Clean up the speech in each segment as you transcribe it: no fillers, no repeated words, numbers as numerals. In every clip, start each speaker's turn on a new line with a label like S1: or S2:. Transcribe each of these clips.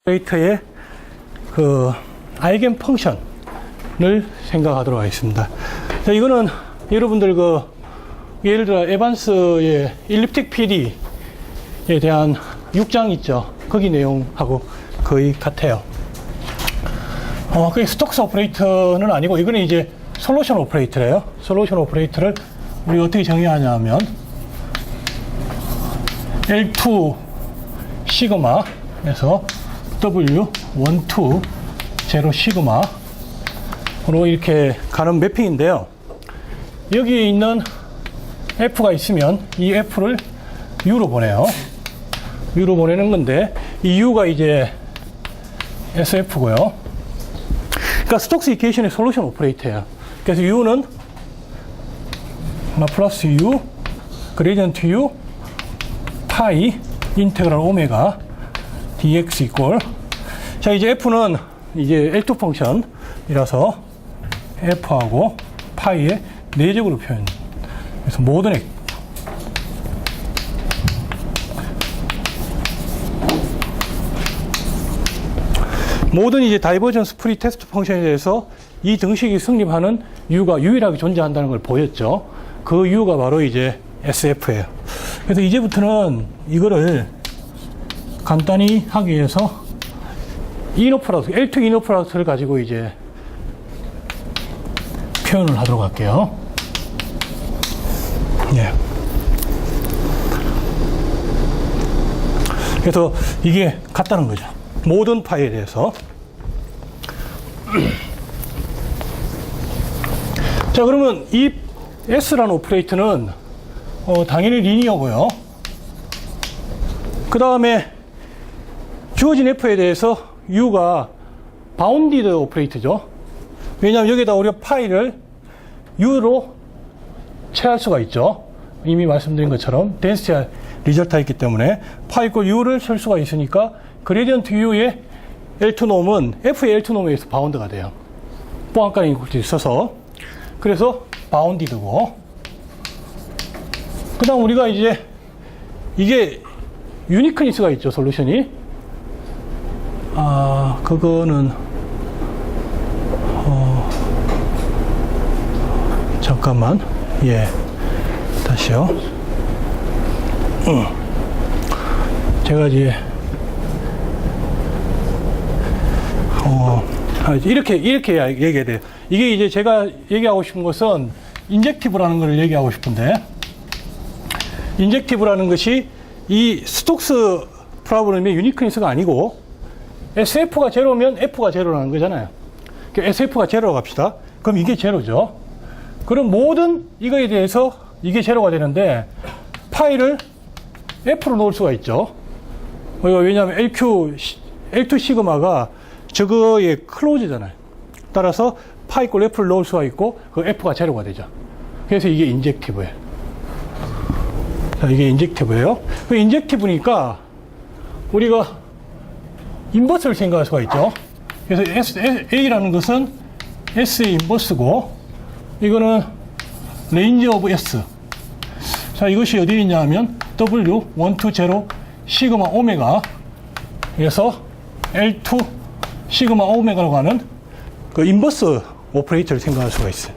S1: 오퍼레이터의 그 아이겐 펑션을 생각하도록 하겠습니다. 자, 이거는 여러분들 예를 들어 에반스의 일립틱 PD에 대한 6장 있죠. 거기 내용하고 거의 같아요. 그게 스톡스 오퍼레이터는 아니고 이거는 이제 솔루션 오퍼레이터예요. 솔루션 오퍼레이터를 우리가 어떻게 정의하냐면 L2 시그마에서 W 1, 2 제로 시그마로 이렇게 가는 매핑인데요. 여기에 있는 F가 있으면 이 F를 U로 보내요. U로 보내는 건데 이 U가 이제 SF고요. 그러니까 스톡스 이퀘이션의 솔루션 오퍼레이터예요. 그래서 U는 플러스 U 그레디언트 U 파이 인테그랄 오메가 dx 이꼴. 자, 이제 F는 이제 L2 펑션이라서 F하고 파이의 내적으로 표현. 그래서 모든 X. 모든 이제 다이버전스 프리 테스트 펑션에 대해서 이 등식이 성립하는 U가 유일하게 존재한다는 걸 보였죠. 그 U가 바로 이제 SF예요. 그래서 이제부터는 이거를 간단히 하기 위해서 이너 프로덕트, L2 이너 프로덕트를 가지고 이제 표현을 하도록 할게요. 예. 그래서 이게 같다는 거죠. 모든 파이에 대해서. 자, 그러면 이 S라는 오퍼레이터는 당연히 리니어고요. 그 다음에 주어진 F에 대해서 U가 바운디드 오퍼레이터죠. 왜냐하면 여기다 우리가 파이를 U로 채할 수가 있죠. 이미 말씀드린 것처럼 덴시티가 리절트가 있기 때문에 파이 이꼴 U를 칠 수가 있으니까 그레디언트 U의 L2 놈은 F의 L2 놈에 의해서 바운드가 돼요. 보안가에 있어서. 그래서 바운디드고. 그 다음 우리가 이제 이게 유니크니스가 있죠. 솔루션이. 그거는 잠깐만. 예. 다시요. 제가 이제 이렇게 얘기해야 돼요. 이게 이제 제가 얘기하고 싶은 것은 인젝티브라는 걸 얘기하고 싶은데, 인젝티브라는 것이 이 스톡스 프로블럼의 유니크니스가 아니고 SF가 제로면 F가 제로라는 거잖아요. 그러니까 SF가 제로라고 합시다. 그럼 이게 제로죠. 그럼 모든 이거에 대해서 이게 제로가 되는데 파이를 F로 놓을 수가 있죠. 왜냐하면 L2 시그마가 저거의 클로즈잖아요. 따라서 파이 이꼴 F를 넣을 수가 있고 그 F가 제로가 되죠. 그래서 이게 인젝티브예요. 자, 이게 인젝티브예요. 그 인젝티브니까 우리가 인버스를 생각할 수가 있죠. 그래서 A라는 것은 S의 인버스고 이거는 레인지 오브 S. 자, 이것이 어디에 있냐 하면 W 1, 2, 0 시그마 오메가 그래서 L2 시그마 오메가로 가는 그 인버스 오퍼레이터를 생각할 수가 있어요.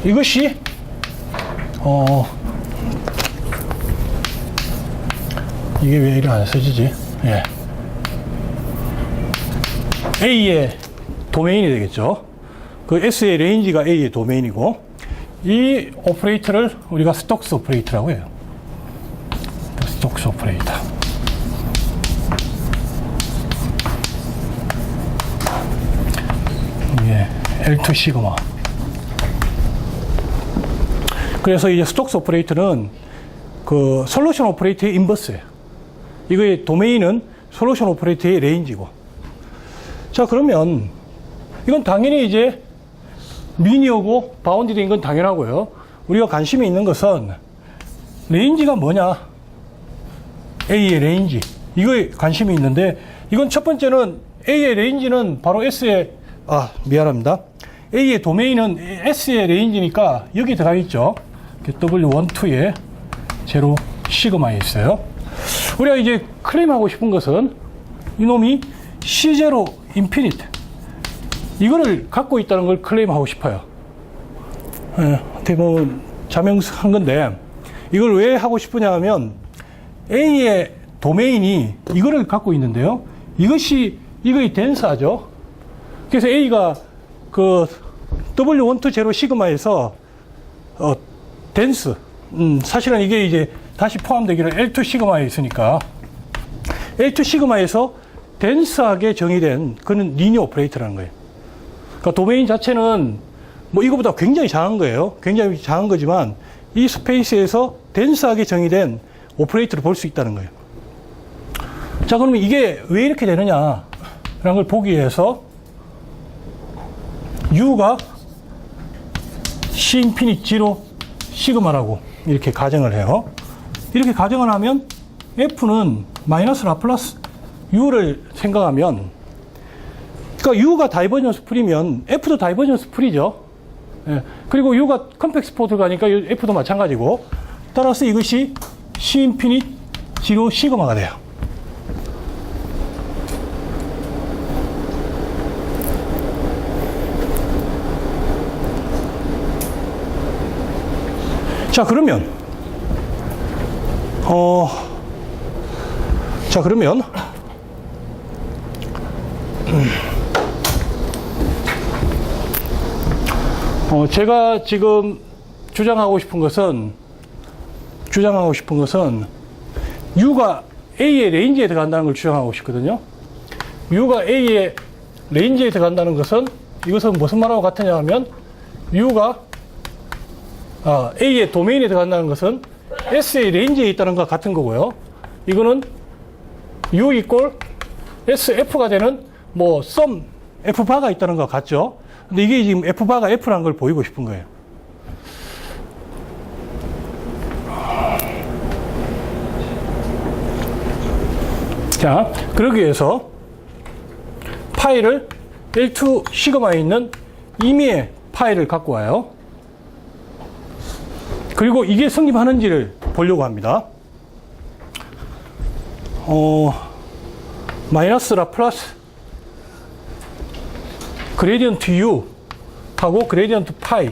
S1: 이것이 이게 왜 이래 안 써지지? 예. A의 도메인이 되겠죠. 그 S의 레인지가 A의 도메인이고 이 오퍼레이터를 우리가 스톡스 오퍼레이터라고 해요. 스톡스 오퍼레이터. 이게 L2 시그마. 그래서 이제 스톡스 오퍼레이터는 그 솔루션 오퍼레이터의 인버스예요. 이거의 도메인은 솔루션 오퍼레이터의 레인지고. 자, 그러면 이건 당연히 이제 리니어고 바운디드인 건 당연하고요. 우리가 관심이 있는 것은 레인지가 뭐냐? A의 레인지. 이거에 관심이 있는데 이건 첫 번째는 A의 레인지는 바로 S의 미안합니다. A의 도메인은 S의 레인지니까 여기 들어가 있죠. W1, 2에 제로 시그마에 있어요. 우리가 이제 클레임하고 싶은 것은 이놈이 C0 infinite 이거를 갖고 있다는 걸 클레임하고 싶어요. 어떻게 보면 자명한 건데 이걸 왜 하고 싶으냐 하면 A의 도메인이 이거를 갖고 있는데요. 이거의 덴스하죠. 그래서 A가 그 W12 시그마에서 덴스 사실은 이게 이제 다시 포함되기를 L2 시그마에 있으니까 L2 시그마에서 덴스하게 정의된 그는 리니어 오퍼레이터라는 거예요. 그러니까 도메인 자체는 뭐 이거보다 굉장히 작은 거예요. 굉장히 작은 거지만 이 스페이스에서 덴스하게 정의된 오퍼레이터를 볼 수 있다는 거예요. 자, 그러면 이게 왜 이렇게 되느냐라는 걸 보기 위해서 U가 C 인피니트 0 시그마라고 이렇게 가정을 해요. 이렇게 가정을 하면 F는 마이너스 라플라스 U를 생각하면 그러니까 U가 다이버전스 풀이면 F도 다이버전스 풀이죠. 예. 그리고 U가 컴팩스 포트 가니까 F도 마찬가지고 따라서 이것이 C 인피니트 0 시그마가 돼요. 자, 그러면 제가 지금 주장하고 싶은 것은 U가 A의 레인지에 들어간다는 걸 주장하고 싶거든요. U가 A의 레인지에 들어간다는 것은 이것은 무슨 말하고 같으냐 하면 U가 A의 도메인에 들어간다는 것은 S의 레인지에 있다는 것과 같은 거고요. 이거는 U 이꼴 SF가 되는 뭐 sum F바가 있다는 것과 같죠. 근데 이게 지금 F바가 F라는 걸 보이고 싶은 거예요. 자, 그러기 위해서 파일을 L2 시그마에 있는 임의의 파일을 갖고 와요. 그리고 이게 성립하는지를 보려고 합니다. 마이너스 라플라스 그레디언트 U 하고 그레디언트 파이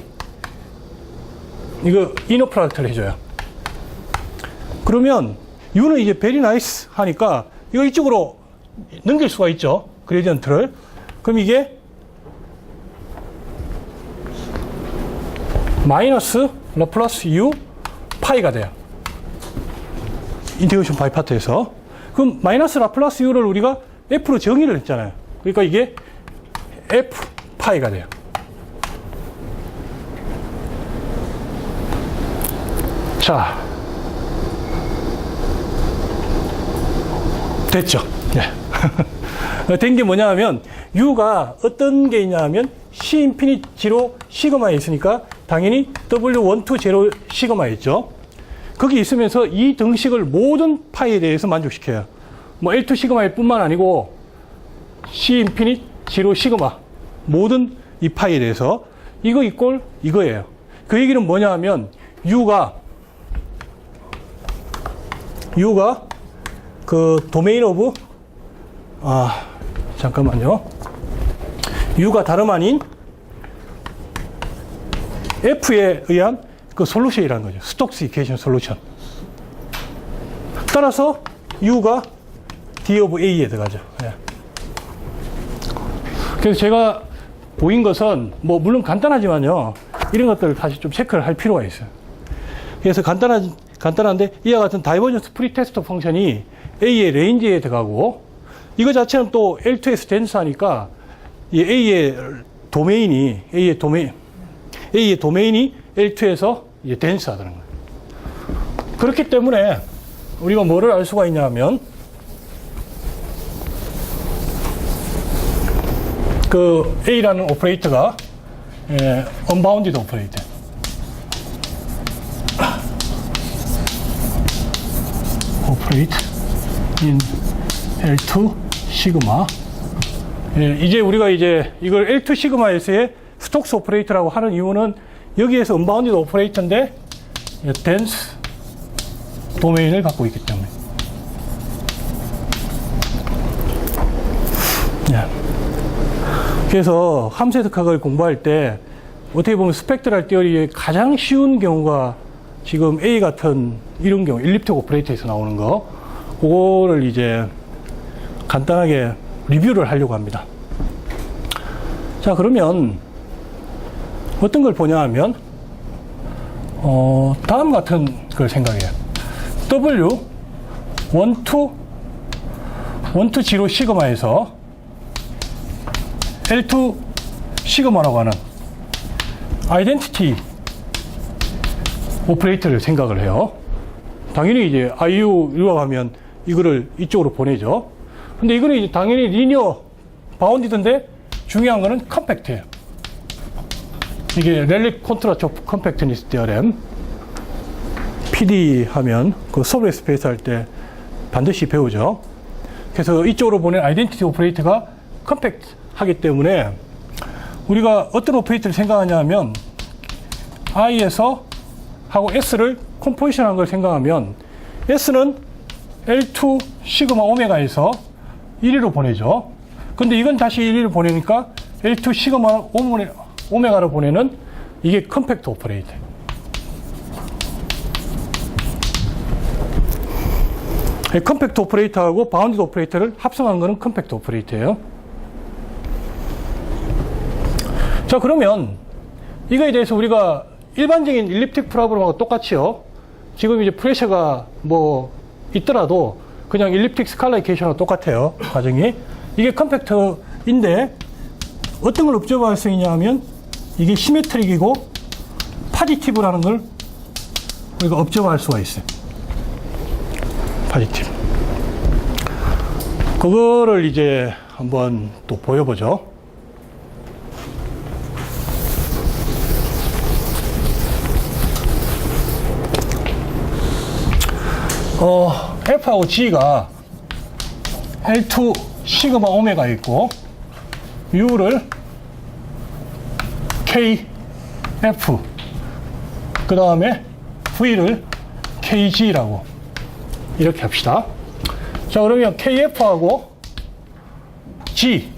S1: 이거 이너 프로덕트를 해줘요. 그러면 U는 이제 베리 나이스 하니까 이거 이쪽으로 넘길 수가 있죠. 그레디언트를. 그럼 이게 마이너스 라플라스 U 파이가 돼요. 인테그레이션 바이 파트에서. 그럼 마이너스 라플라스 U를 우리가 F로 정의를 했잖아요. 그러니까 이게 F 파이가 돼요. 자, 됐죠? 네. 된 게 뭐냐 하면 U가 어떤 게 있냐 하면 C 인피니트 0 시그마에 있으니까 당연히 W12 0 시그마에 있죠. 거기 있으면서 이 등식을 모든 파이에 대해서 만족시켜요. 뭐 L2 시그마일 뿐만 아니고 C 인피니트 0 시그마 모든 이 파이에 대해서 이거 이꼴 이거예요. 그 얘기는 뭐냐 하면 U가 그 도메인 오브 잠깐만요. U가 다름 아닌 F에 의한 그 솔루션이라는 거죠. 스톡스 이퀘이션 솔루션. 따라서 U가 D of A에 들어가죠. 예. 그래서 제가 보인 것은 뭐 물론 간단하지만요. 이런 것들을 다시 좀 체크를 할 필요가 있어요. 그래서 간단한데 이와 같은 다이버전스 프리테스트 펑션이 A의 레인지에 들어가고 이거 자체는 또 L2에서 덴스하니까 이 A의 도메인이 L2에서 이제 덴스하다는 거예요. 그렇기 때문에 우리가 뭐를 알 수가 있냐 하면 그 A라는 오퍼레이터가 언바운디드 오퍼레이터. 오퍼레이트 in L2 시그마. 이제 우리가 이제 이걸 L2 시그마에서의 스톡스 오퍼레이터라고 하는 이유는 여기에서 언바운디드 오퍼레이터인데 덴스 도메인을 갖고 있기 때문에. 그래서 함수 해석학을 공부할 때 어떻게 보면 스펙트럴 티어리의 가장 쉬운 경우가 지금 A 같은 이런 경우, 일립틱 오퍼레이터에서 나오는 거, 그거를 이제 간단하게 리뷰를 하려고 합니다. 자, 그러면 어떤 걸 보냐 하면, 다음 같은 걸 생각해요. W 1, 2, 0 시그마에서 L2 시그마라고 하는 아이덴티티 오퍼레이터를 생각을 해요. 당연히 이제 IU 유학하면 이거를 이쪽으로 보내죠. 근데 이거는 이제 당연히 리니어 바운디드인데 중요한 거는 컴팩트예요. 이게 렐리 콘트라스트 오브 컴팩트니스 디어렘. PD 하면 그 서브레 스페이스 할 때 반드시 배우죠. 그래서 이쪽으로 보낸 아이덴티티 오퍼레이터가 컴팩트 하기 때문에 우리가 어떤 오퍼레이터를 생각하냐 하면 I에서 하고 S를 컴포지션한 걸 생각하면 S는 L2 시그마 오메가에서 1위로 보내죠. 근데 이건 다시 1위로 보내니까 L2 시그마 오메가로 보내는 이게 컴팩트 오퍼레이터. 컴팩트 오퍼레이터하고 바운디드 오퍼레이터를 합성한 거는 컴팩트 오퍼레이터예요. 자, 그러면 이거에 대해서 우리가 일반적인 일립틱 프로블럼하고 똑같이요. 지금 이제 프레셔가 뭐 있더라도 그냥 일립틱 스칼라이케이션하고 똑같아요. 과정이. 이게 컴팩트인데 어떤 걸 옵저버할 수 있냐 하면 이게 시메트릭이고 파지티브라는 걸 우리가 옵저버할 수가 있어요. 파지티브. 그거를 이제 한번 또 보여보죠. F하고 G가 L2 시그마 오메가 있고 U를 KF 그 다음에 V를 KG라고 이렇게 합시다. 자, 그러면 KF하고 G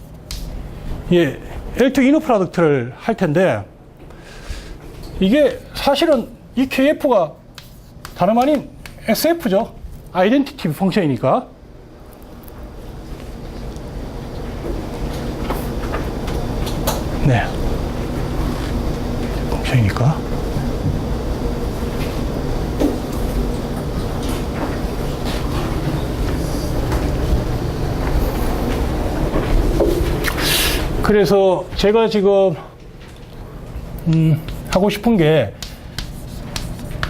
S1: 예, L2 이너 프로덕트를 할 텐데 이게 사실은 이 KF가 다름 아닌 SF죠. 아이덴티티 펑션이니까. 네. 펑션이니까. 그래서 제가 지금 하고 싶은 게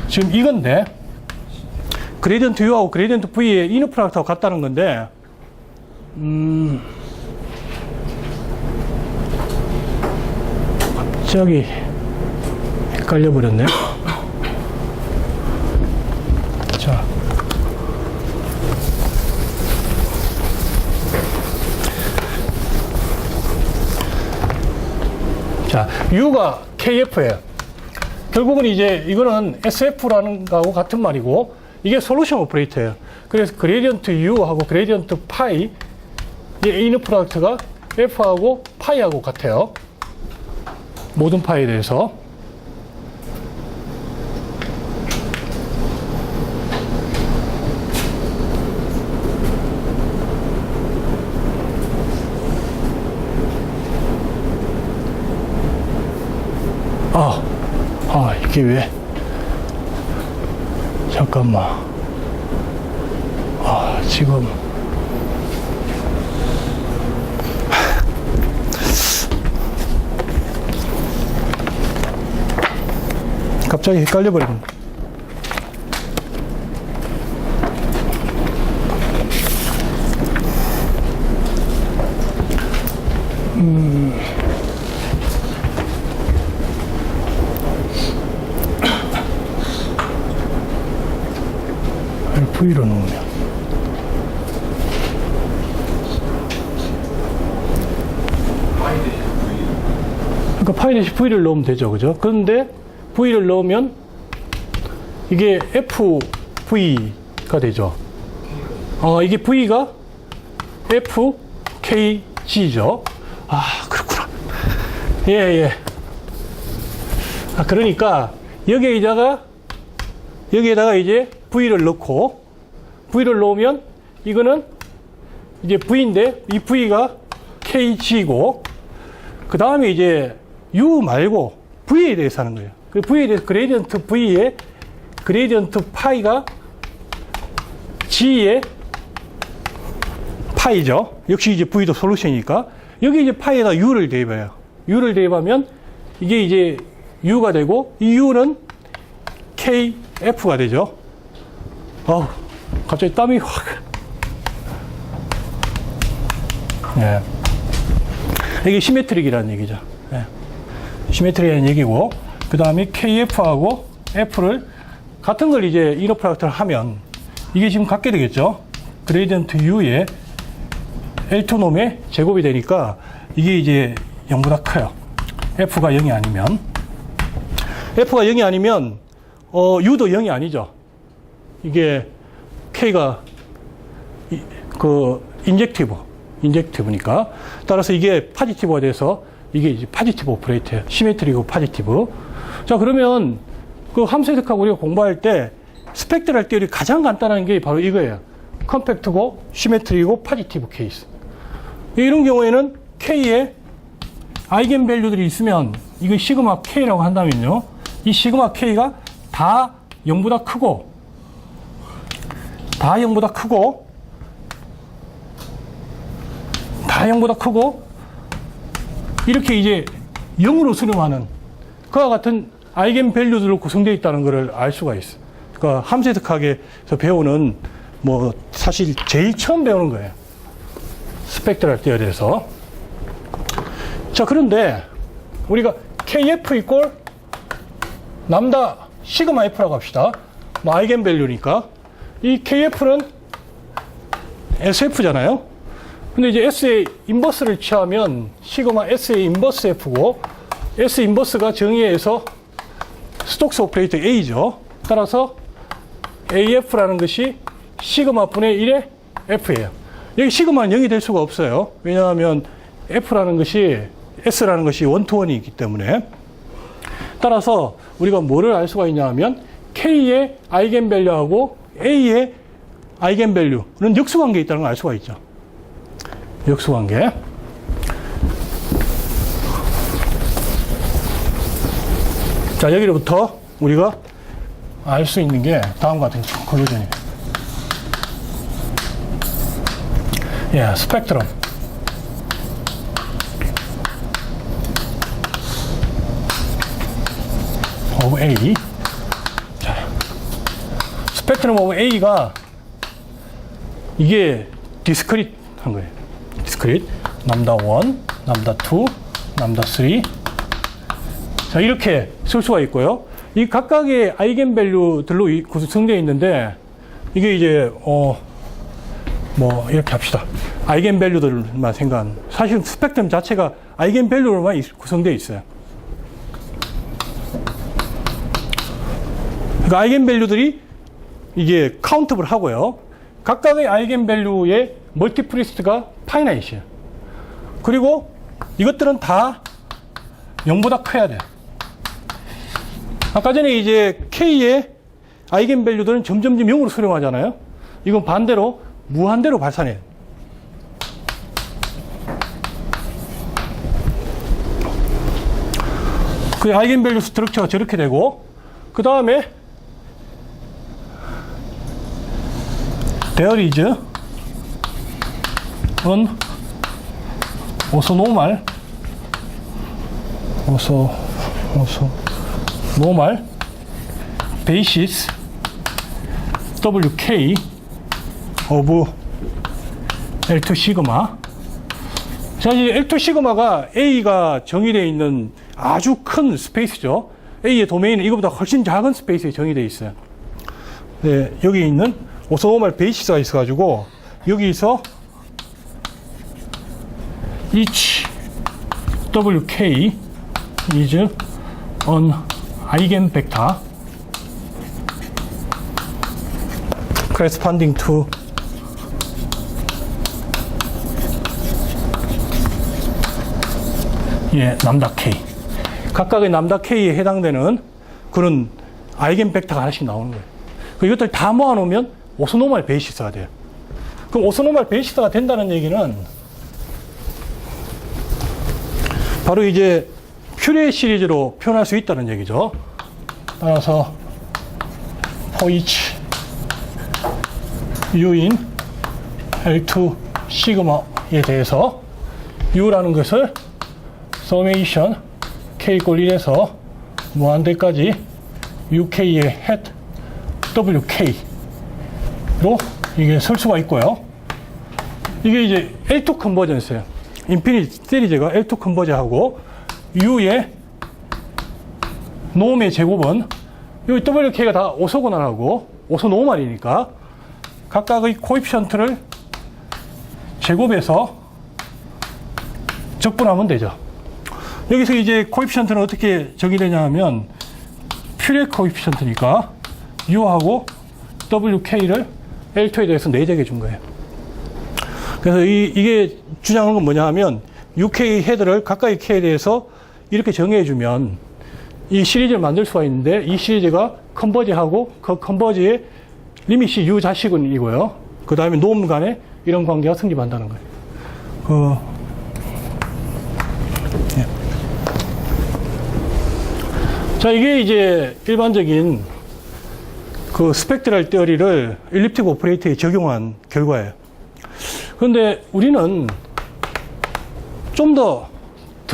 S1: 지금 이건데 그레디언트 U하고 그레디언트 V의 이너 프로덕트하고 같다는 건데 갑자기 헷갈려 버렸네. 자, U가 KF예요. 결국은 이제 이거는 SF라는 거하고 같은 말이고 이게 솔루션 오퍼레이터예요. 그래서 그레디언트 U하고 그레디언트 파이 이 이너 프로덕트가 F하고 파이하고 같아요. 모든 파이에 대해서. 이게 왜? 잠깐만. 지금. 갑자기 헷갈려버리네. V로 넣으면 그러니까 파이 대신 V를 넣으면 되죠, 그죠? 그런데 V를 넣으면 이게 FV가 되죠. 이게 V가 FKG죠. 그렇구나. 예, 예. 아, 그러니까 여기에다가 이제 V를 넣고, V를 넣으면 이거는 이제 V인데 이 V가 KG고, 그 다음에 이제 U 말고 V에 대해서 하는 거예요. 그 V에 대해서 그레이디언트 V에 그레이디언트 파이가 G의 파이죠. 역시 이제 V도 솔루션이니까 여기 이제 파이에다 U를 대입해요. U를 대입하면 이게 이제 U가 되고, 이 U는 KF가 되죠. 갑자기 땀이 확. 예. 이게 시메트릭이라는 얘기죠. 예. 시메트릭이라는 얘기고, 그 다음에 KF하고 F를 같은 걸 이제 이너 프로덕트를 하면 이게 지금 같게 되겠죠. 그레이디언트 U에 L2놈의 제곱이 되니까 이게 이제 0보다 커요. F가 0이 아니면. F가 0이 아니면, U도 0이 아니죠. 이게 K가, 인젝티브니까. 따라서 이게 파지티브가 돼서 이게 이제 파지티브 오퍼레이터예요. 시메트리고 파지티브. 자, 그러면 그 함수 해석하고 우리가 공부할 때 스펙트럴 띄어리 가장 간단한 게 바로 이거예요. 컴팩트고, 시메트리고, 파지티브 케이스. 이런 경우에는 K에 아이겐 밸류들이 있으면 이거 시그마 K라고 한다면요. 이 시그마 K가 다 0보다 크고, 다 0보다 크고, 이렇게 이제 0으로 수렴하는 그와 같은 아이겐 밸류들로 구성되어 있다는 것을 알 수가 있어. 그러니까 함수 해석학에서 배우는 뭐 사실 제일 처음 배우는 거예요. 스펙트럴 띄어리에서. 자, 그런데 우리가 KF 이꼴 람다 시그마 F라고 합시다. 뭐 아이겐 밸류니까. 이 KF는 SF잖아요. 근데 이제 S의 인버스를 취하면 시그마 S의 인버스 F고, S 인버스가 정의에서 스톡스 오퍼레이터 A죠. 따라서 AF라는 것이 시그마 분의 1의 F예요. 여기 시그마는 0이 될 수가 없어요. 왜냐하면 F라는 것이, S라는 것이 원투원이 있기 때문에. 따라서 우리가 뭐를 알 수가 있냐 하면 K의 아이겐밸류하고 A의 아이겐밸류는 역수관계에 있다는 걸 알 수가 있죠. 역수관계. 자, 여기로부터 우리가 알 수 있는 게 다음과 같은 콜루전이에요. 예, 스펙트럼. 오브 A. 자, 스펙트럼 오브 A가 이게 디스크릿 한 거예요. 디스크릿. 남다 1, 남다 2, 남다 3. 자, 이렇게 쓸 수가 있고요. 이 각각의 아이겐밸류들로 구성되어 있는데, 이게 이제, 뭐, 이렇게 합시다. 아이겐밸류들만 생각하는. 사실 스펙트럼 자체가 아이겐밸류로만 구성되어 있어요. 그러니까 아이겐밸류들이 이게 카운트블 하고요. 각각의 아이겐밸류의 멀티플리스트가 파이나이트예요. 그리고 이것들은 다 0보다 커야 돼요. 아까 전에 이제 K의 아이겐밸류들은 점점 0으로 수렴하잖아요. 이건 반대로 무한대로 발산해요. 그 아이겐밸류 스트럭처가 저렇게 되고, 그 다음에 there is an orthonormal basis WK of L2 시그마. 자, 이 L2 시그마가 A가 정의되어 있는 아주 큰 스페이스죠. A의 도메인은 이거보다 훨씬 작은 스페이스에 정의되어 있어요. 네, 여기 있는 오소노멀 베이시스가 있어가지고 여기서 each WK is an eigenvector corresponding to 예, 남다 K. 각각의 남다 K에 해당되는 그런 아이겐 벡터가 하나씩 나오는 거예요. 이것들 다 모아놓으면 오소노멀 베이시스가 돼요. 그럼 오소노멀 베이시스가 된다는 얘기는 바로 이제 퓨레 시리즈로 표현할 수 있다는 얘기죠. 따라서 for each u인 L2 시그마에 대해서 u라는 것을 summation k 꼴 1에서 무한대까지 uk의 hat wk로 이게 쓸 수가 있고요. 이게 이제 L2 컨버전스예요. 인피니티 시리즈가 L2 컨버전하고 u의 노음의 제곱은 이 wk가 다 오소고날하고 오소노멀이니까 각각의 코에피션트를 제곱해서 적분하면 되죠. 여기서 이제 코에피션트는 어떻게 정의되냐 하면 퓨레 코에피션트니까 u하고 wk를 L2에 대해서 내적해 준 거예요. 그래서 이게 주장하는 건 뭐냐 하면 UK 헤드를 각각의 k에 대해서 이렇게 정의해 주면 이 시리즈를 만들 수가 있는데 이 시리즈가 컨버지하고 그 컨버지의 리밋이 u 자식은 이고요. 그 다음에 노음 간에 이런 관계가 성립한다는 거예요. 예. 자, 이게 이제 일반적인 그 스펙트럴 티어리를 일립틱 오퍼레이터에 적용한 결과예요. 그런데 우리는 좀 더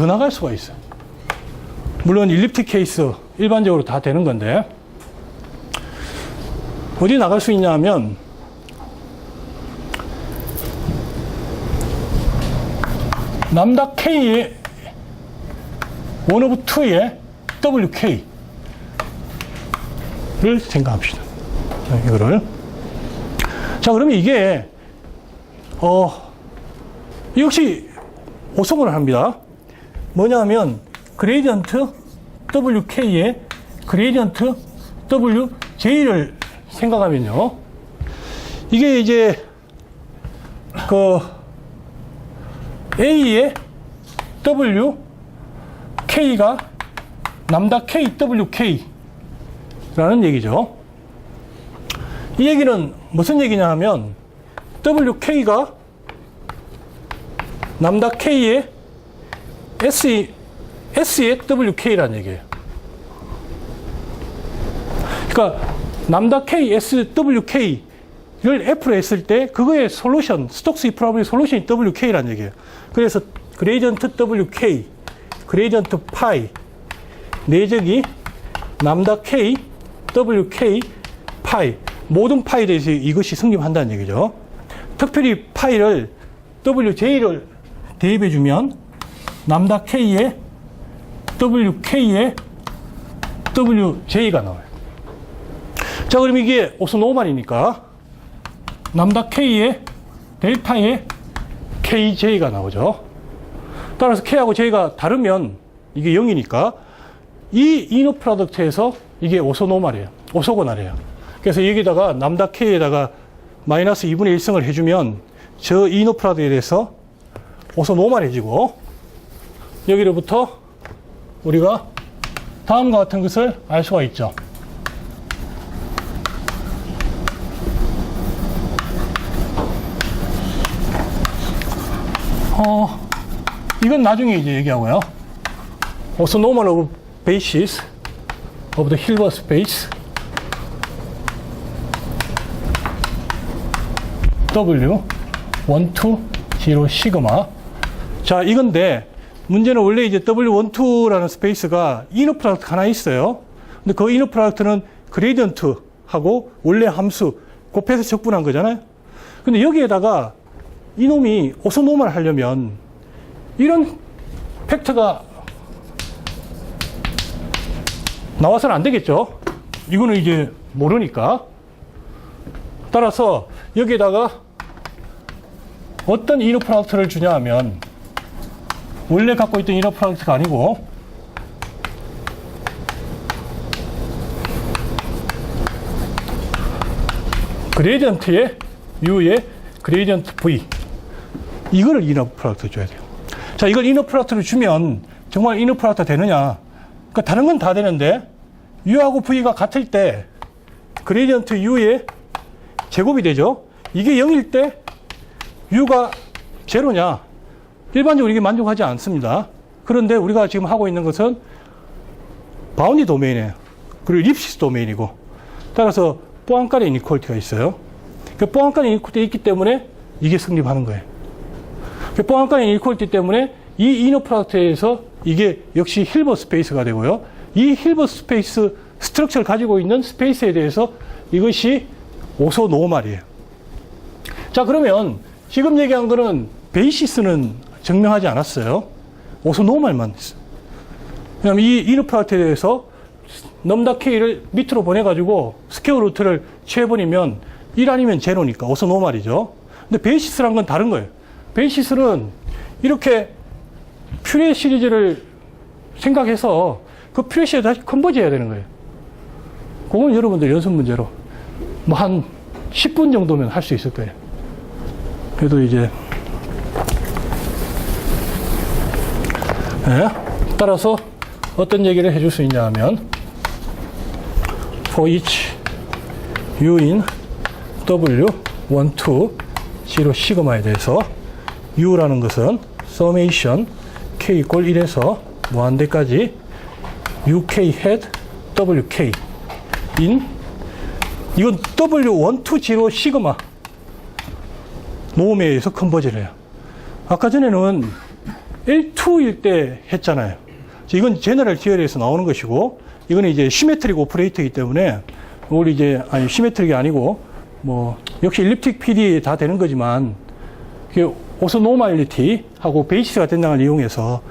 S1: 나갈 수가 있어요. 물론 일립틱 케이스 일반적으로 다 되는 건데 어디 나갈 수 있냐 하면 남다 K의 1 of 2의 WK를 생각합시다. 이거를. 자, 그러면 이게, 역시 오소근을 합니다. 뭐냐면, 그레이디언트 WK의 그레이디언트 WJ를 생각하면요. 이게 이제, A의 WK가 남다 KWK라는 얘기죠. 이 얘기는 무슨 얘기냐 하면 WK가 남다 K의 S의 WK라는 얘기예요. 그러니까 남다 K, SWK를 F로 했을 때 그거의 솔루션, 스톡스 이프라블의 솔루션이 WK라는 얘기예요. 그래서 그레이디언트 WK, 그레이디언트 파이, 내적이 남다 K, WK, 파이, 모든 파이에 대해서 이것이 성립한다는 얘기죠. 특별히 파이를 WJ를 대입해주면 남다 K에 WK에 WJ가 나와요. 자, 그럼 이게 오소노멀이니까 남다 K에 델타에 KJ가 나오죠. 따라서 K하고 J가 다르면 이게 0이니까 이 이너 프로덕트에서 이게 오소노멀이에요. 오소고날이에요. 그래서 여기다가 남다 K에다가 마이너스 2분의 1승을 해주면 저 이너 프로덕트에 대해서 오소노멀해지고 여기로부터 우리가 다음과 같은 것을 알 수가 있죠. 이건 나중에 이제 얘기하고요. Also normal of basis of the Hilbert space W 1, 2, 0, 시그마. 자, 이건데 문제는 원래 이제 W12라는 스페이스가 이너 프로덕트 하나 있어요. 근데 그 이너 프로덕트는 그레이디언트하고 원래 함수 곱해서 적분한 거잖아요. 근데 여기에다가 이놈이 오소노멀 하려면 이런 팩트가 나와서는 안 되겠죠. 이거는 이제 모르니까. 따라서 여기에다가 어떤 이너 프로덕트를 주냐 하면 원래 갖고 있던 이너 프로덕트가 아니고 그레이디언트의 U의 그레이디언트 V 이거를 이너 프로덕트 줘야 돼요. 자, 이걸 이너 프로덕트를 주면 정말 이너 프로덕트 되느냐? 그러니까 다른 건 다 되는데 U하고 V가 같을 때 그레디언트 U의 제곱이 되죠. 이게 0일 때 U가 제로냐? 일반적으로 이게 만족하지 않습니다. 그런데 우리가 지금 하고 있는 것은 바운디 도메인이에요. 그리고 립시스 도메인이고, 따라서 포항간의 이니퀄리티가 있어요. 그 포항간의 이니퀄리티가 있기 때문에 이게 승립하는 거예요. 그 포항간의 이니퀄리티 때문에 이 이너 프로덕트에서 이게 역시 힐버트 스페이스가 되고요. 이 힐버트 스페이스 스트럭처를 가지고 있는 스페이스에 대해서 이것이 오소노멀이에요. 자, 그러면 지금 얘기한 거는 베이시스는 증명하지 않았어요. 오소노멀만 했어요. 왜냐하면 이 이너 프로덕트에 대해서 넘다 K를 밑으로 보내가지고 스퀘어 루트를 취해버리면 1 아니면 제로니까 오소노멀이죠. 근데 베이시스란 건 다른 거예요. 베이시스는 이렇게 퓨리에 시리즈를 생각해서 그 퓨리에 시리즈 다시 컨버지 해야 되는 거예요. 그건 여러분들 연습 문제로 뭐 한 10분 정도면 할 수 있을 거예요. 그래도 이제 네. 따라서 어떤 얘기를 해줄 수 있냐 하면 for each u in w 1, 2, 0 시그마에 대해서 u라는 것은 summation k equal 1에서 무한대까지 uk hat wk in 이건 w1, 2, 0 시그마 모음에 의해서 컨버지를 해요. 아까 전에는 L2일 때 했잖아요. 이건 제너럴 티어리에서 나오는 것이고, 이거는 이제 시메트릭 오퍼레이터이기 때문에, 우리 이제, 아니, 시메트릭이 아니고, 뭐, 역시 일립틱 PD 다 되는 거지만, 오소노멀리티하고 베이시스가 된다는 걸 이용해서,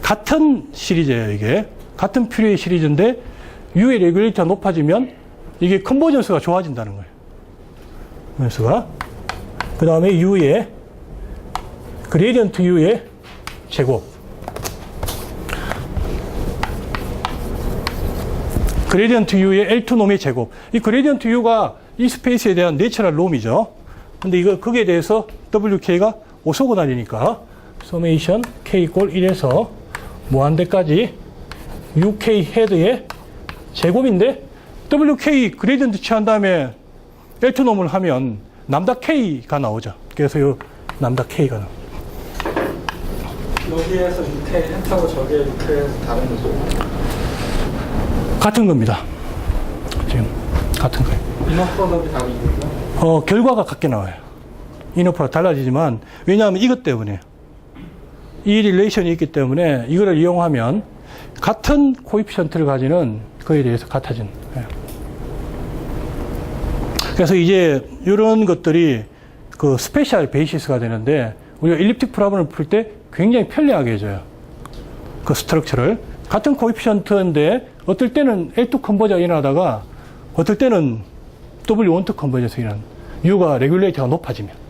S1: 같은 시리즈예요, 이게. 같은 퓨리의 시리즈인데, U의 레귤레이터가 높아지면, 이게 컨버전스가 좋아진다는 거예요. 컨버전스가. 그 다음에 U의, 그레디언트 U의 제곱. 그레디언트 U의 L2 놈의 제곱. 이 그레디언트 U가 이 스페이스에 대한 내추럴 놈이죠. 근데 이거, 거기에 대해서 WK가 오소고날이니까, summation K equal 1에서 무한대까지 UK 헤드의 제곱인데, WK 그레디언트 취한 다음에 L2 놈을 하면 남다 K가 나오죠. 그래서 이 남다 K가 나옵니다.
S2: 여기에서 밑에 햄하고 저기에 밑에서 다른 거죠?
S1: 같은 겁니다. 지금 같은 거예요.
S2: 이너 프로덕트이 다른 거죠?
S1: 결과가 같게 나와요. 이너프가 달라지지만, 왜냐하면 이것 때문에 이 릴레이션이 있기 때문에 이거를 이용하면 같은 코에피션트를 가지는 거에 대해서 같아지는 거예요. 그래서 이제 이런 것들이 그 스페셜 베이시스가 되는데, 우리가 일립틱 프로블럼을 풀 때 굉장히 편리하게 해줘요. 그 스트럭처를. 같은 코에피션트인데 어떨 때는 L2 컨버저가 일어나다가 어떨 때는 W1 컨버저에서 일어나는, U가 레귤레이터가 높아지면.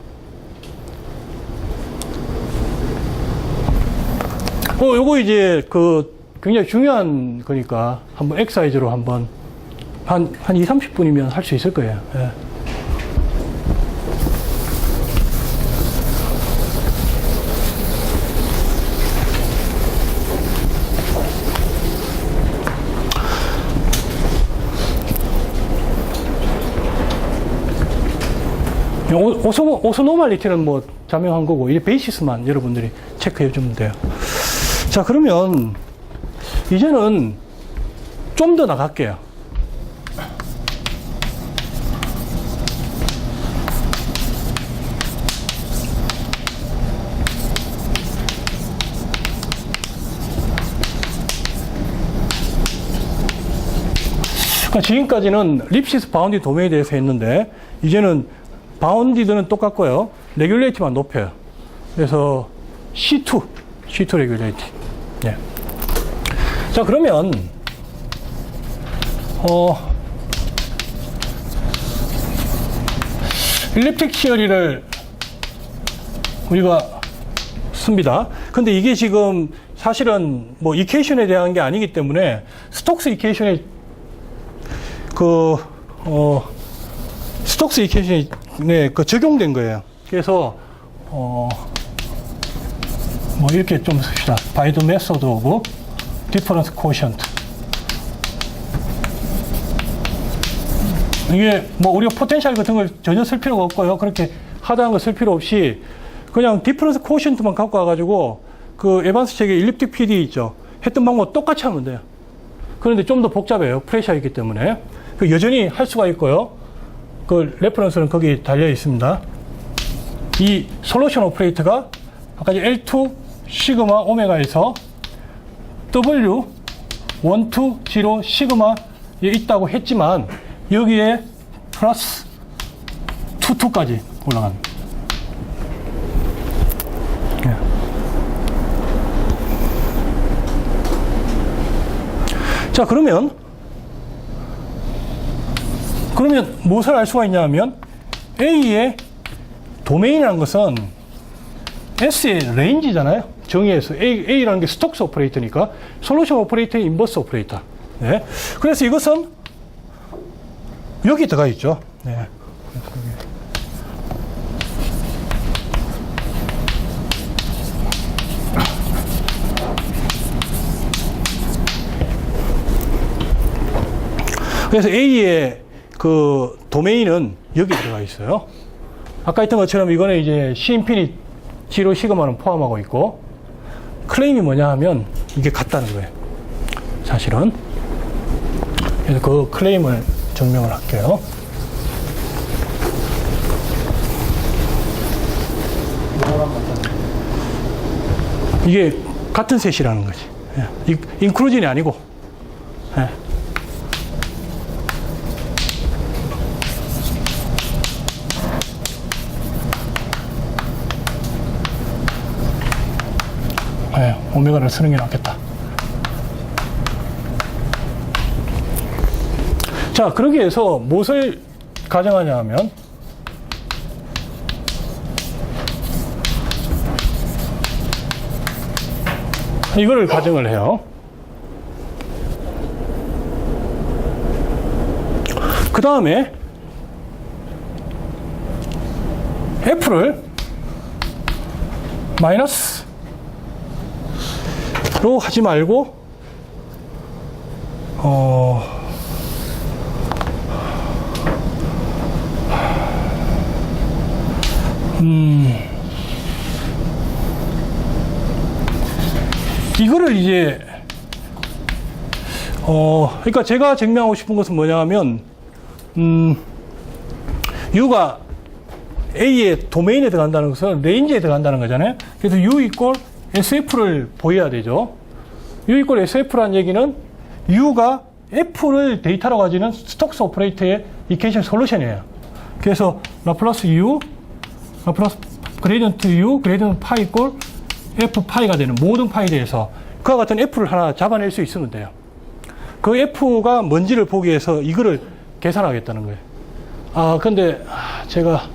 S1: 요거 이제 그 굉장히 중요한 거니까 한번 엑사이즈로 한번 한 2, 30분이면 할 수 있을 거예요. 예. 오소노멀리티는 뭐 자명한 거고, 이 베이시스만 여러분들이 체크해 주면 돼요. 자, 그러면 이제는 좀 더 나갈게요. 그러니까 지금까지는 립시스 바운디 도메인에 대해서 했는데, 이제는 바운디드는 똑같고요. 레귤레이티만 높여요. 그래서 C2 레귤레이티. 예. 자, 그러면 일립틱 시어리를 우리가 씁니다. 근데 이게 지금 사실은 뭐 이퀘이션에 대한 게 아니기 때문에 스톡스 이퀘이션에 스톡스 이퀘이션에 적용된 거예요. 그래서 뭐 이렇게 좀 씁시다. by the method of difference quotient. 이게 뭐 우리가 포텐셜 같은 걸 전혀 쓸 필요가 없고요. 그렇게 하드한 거 쓸 필요 없이 그냥 디퍼런스 코션트만 갖고 와가지고 그 에반스 책의 일립틱 PD 있죠. 했던 방법 똑같이 하면 돼요. 그런데 좀 더 복잡해요. 프레셔이기 때문에. 그 여전히 할 수가 있고요. 그 레퍼런스는 거기 달려 있습니다. 이 솔루션 오퍼레이터가 아까 L2 시그마 오메가에서 W 1, 2, 0 시그마에 있다고 했지만 여기에 플러스 2, 2까지 올라갑니다. 자, 그러면 무엇을 알 수가 있냐 하면 A의 도메인이라는 것은 S의 레인지잖아요. 정의해서 A라는 게 스톡스 오퍼레이터니까 솔루션 오퍼레이터의 인버스 오퍼레이터. 네. 그래서 이것은 여기 들어가 있죠. 네. 그래서 A의 그 도메인은 여기 들어가 있어요. 아까 했던 것처럼 이거는 이제 C 인피니티 0 시그마는 포함하고 있고, 클레임이 뭐냐 하면 이게 같다는 거예요. 사실은. 그래서 그 클레임을 증명을 할게요. 이게 같은 셋이라는 거지. 인클루전이 아니고. 예. 네, 오메가를 쓰는 게 낫겠다. 자, 그러기 위해서 무엇을 가정하냐 하면 이거를 가정을 해요. 그 다음에 F를 마이너스로 하지 말고 이거를 이제 그러니까 제가 증명하고 싶은 것은 뭐냐 하면 U가 A의 도메인에 들어간다는 것은 레인지에 들어간다는 거잖아요. 그래서 U 이퀄 SF를 보여야 되죠. U 이퀄 SF라는 얘기는 U가 F를 데이터로 가지는 스톡스 오퍼레이터의 이퀘이션 솔루션이에요. 그래서 라플라스 U, 라플라스 그레이디언트 U, 그레이디언트 파이 이퀄 F 파이가 되는 모든 파이에 대해서 그와 같은 F를 하나 잡아낼 수 있으면 돼요. 그 F가 뭔지를 보기 위해서 이거를 계산하겠다는 거예요. 근데 제가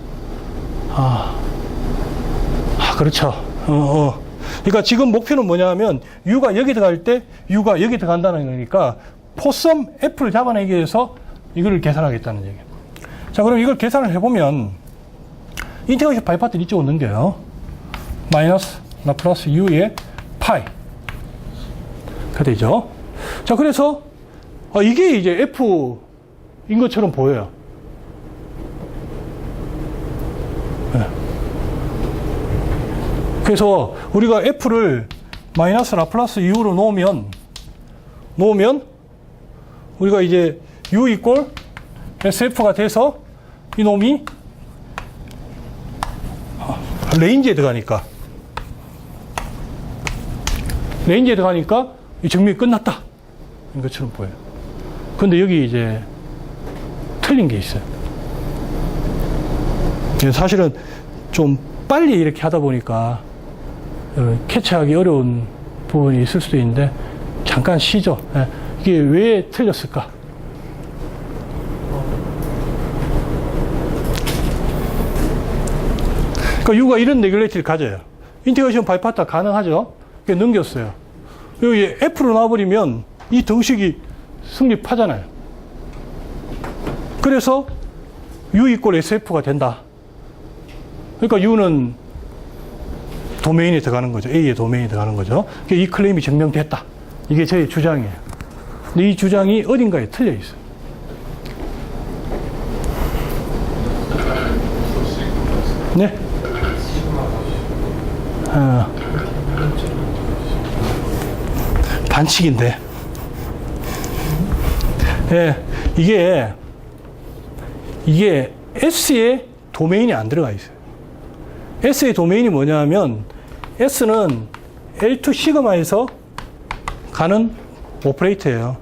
S1: 그렇죠. 그러니까 지금 목표는 뭐냐면 U가 여기 들어갈 때 U가 여기 들어간다는 거니까 포섬 F를 잡아내기 위해서 이거를 계산하겠다는 얘기예요. 자, 그럼 이걸 계산을 해보면 인테그레이션 바이 파트를 이쪽으로 넘겨요. 마이너스 라플라스 U의 파이가 되죠. 자, 그래서 이게 이제 F인 것처럼 보여요. 네. 그래서 우리가 F를 마이너스 라플라스 U로 놓으면 우리가 이제 U 이퀄 SF가 돼서 이 놈이 레인지에 들어가니까 이 증명이 끝났다. 이것처럼 보여요. 근데 여기 이제 틀린 게 있어요. 사실은 좀 빨리 이렇게 하다 보니까 캐치하기 어려운 부분이 있을 수도 있는데 잠깐 쉬죠. 이게 왜 틀렸을까? 그러니까 U가 이런 레귤레이터를 가져요. 인테그레이션 바이 파트가 가능하죠. 그게 넘겼어요. 여기 F로 놔버리면 이 등식이 성립하잖아요. 그래서 U 이퀄 SF가 된다. 그러니까 U는 도메인에 들어가는 거죠. A의 도메인에 들어가는 거죠. 이 클레임이 증명됐다. 이게 저의 주장이에요. 근데 이 주장이 어딘가에 틀려 있어요. 네? 반칙인데. 네, 이게 S의 도메인이 안 들어가 있어요. S의 도메인이 뭐냐 하면 S는 L2 시그마에서 가는 오퍼레이터예요.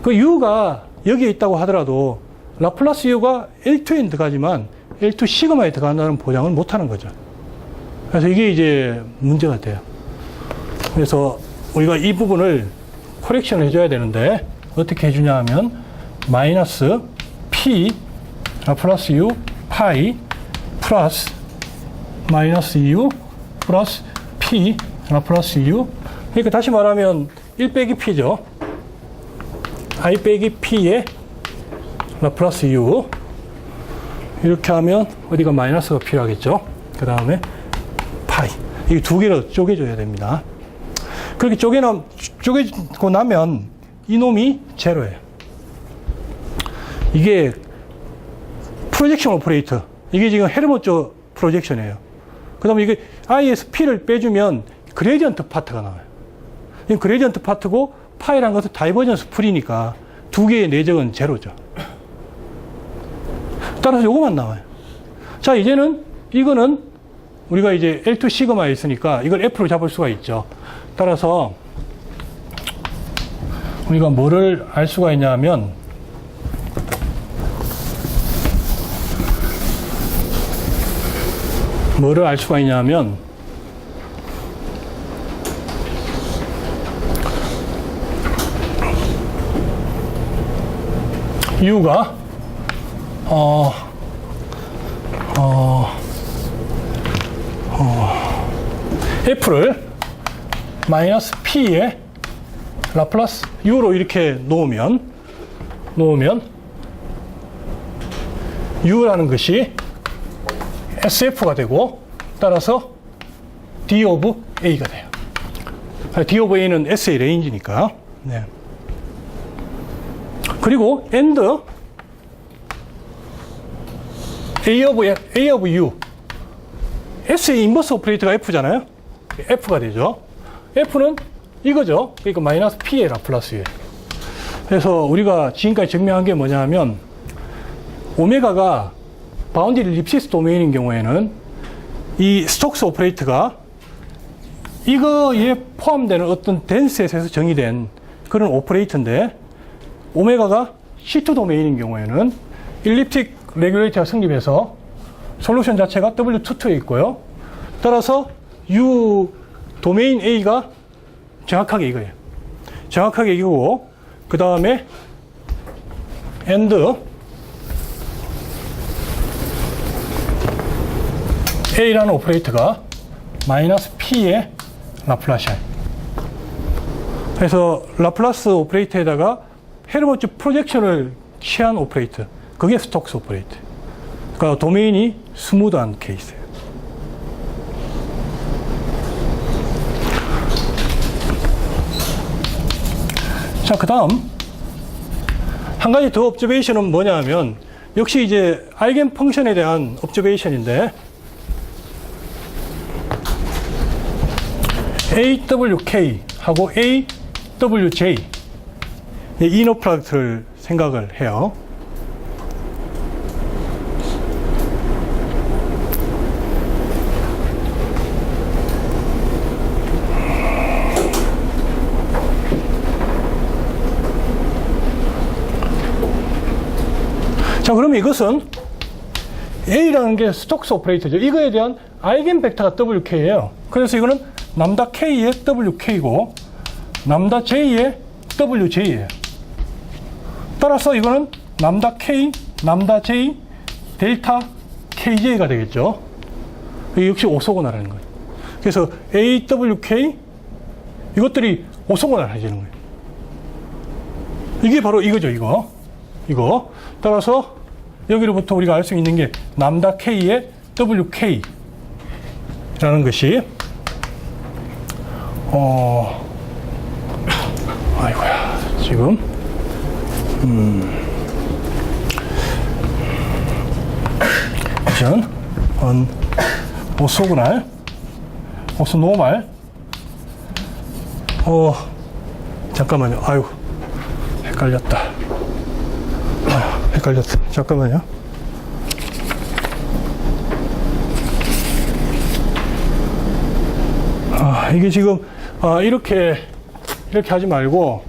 S1: 그 U가 여기에 있다고 하더라도 라플라스 U가 L2에 들어가지만 L2 시그마에 들어간다는 보장을 못 하는 거죠. 그래서 이게 이제 문제가 돼요. 그래서 우리가 이 부분을 코렉션을 해줘야 되는데 어떻게 해주냐 하면 마이너스 P 라플라스 U 파이 플러스 마이너스 U 플러스 P 라플라스 U. 그러니까 다시 말하면 1 빼기 P죠. I 빼기 P의 라플라스 U. 이렇게 하면 어디가 마이너스가 필요하겠죠. 그 다음에 파이. 이 두 개로 쪼개줘야 됩니다. 그렇게 쪼개고 나면 이놈이 제로예요. 이게 프로젝션 오퍼레이터. 이게 지금 헬르모츠 프로젝션이에요. 그 다음에 이게 I에서 P를 빼주면 그레디언트 파트가 나와요. 이 그레디언트 파트고 파이라는 것은 다이버전스 풀이니까 두 개의 내적은 제로죠. 따라서 요거만 나와요. 자, 이제는 이거는 우리가 이제 L2 시그마에 있으니까 이걸 F로 잡을 수가 있죠. 따라서 우리가 뭐를 알 수가 있냐면 U가 F를 마이너스 P의 라플라스 U로 이렇게 놓으면 U라는 것이 SF가 되고 따라서 D of A가 돼요. D of A는 S의 레인지니까. 네. 그리고 and A of U. S의 인버스 오퍼레이터가 F잖아요. F가 되죠. F는 이거죠. 그러니까 마이너스 P의 라플라스예요. 그래서 우리가 지금까지 증명한 게 뭐냐 하면 오메가가 바운더리 립시스 도메인인 경우에는 이 스톡스 오퍼레이터가 이거에 포함되는 어떤 덴셋에서 정의된 그런 오퍼레이터인데 오메가가 C2 도메인인 경우에는 일립틱 레귤레이터가 성립해서 솔루션 자체가 W22에 있고요. 따라서 U 도메인 A가 정확하게 이거예요. 정확하게 이거고 그 다음에 and A라는 오퍼레이터가 마이너스 P의 라플라시아예요. 그래서 라플라스 오퍼레이터에다가 헬르모츠 프로젝션을 취한 오퍼레이터. 그게 스톡스 오퍼레이터. 그러니까 도메인이 스무드한 케이스예요. 자, 그 다음 한 가지 더 observation은 뭐냐 하면 역시 이제 아이겐 펑션에 대한 observation인데 AWK하고 AWJ 이너 프로덕트를 생각을 해요. 자, 그러면 이것은 A라는 게 스톡스 오퍼레이터죠. 이거에 대한 아이겐 벡터가 WK예요. 그래서 이거는 남다 K의 WK고 남다 J의 WJ예요. 따라서 이거는 남다 K, 남다 J, 델타 KJ가 되겠죠. 이게 역시 오소고나라는 거예요. 그래서 AWK 이것들이 오소고나라해지는 거예요. 이게 바로 이거죠. 이거. 따라서 여기로부터 우리가 알 수 있는 게 남다 K의 WK라는 것이 아이고야, 지금, 전, 오소그날, 오소노말, 잠깐만요. 아유, 헷갈렸다. 헷갈렸어. 잠깐만요. 이게 지금, 이렇게 하지 말고,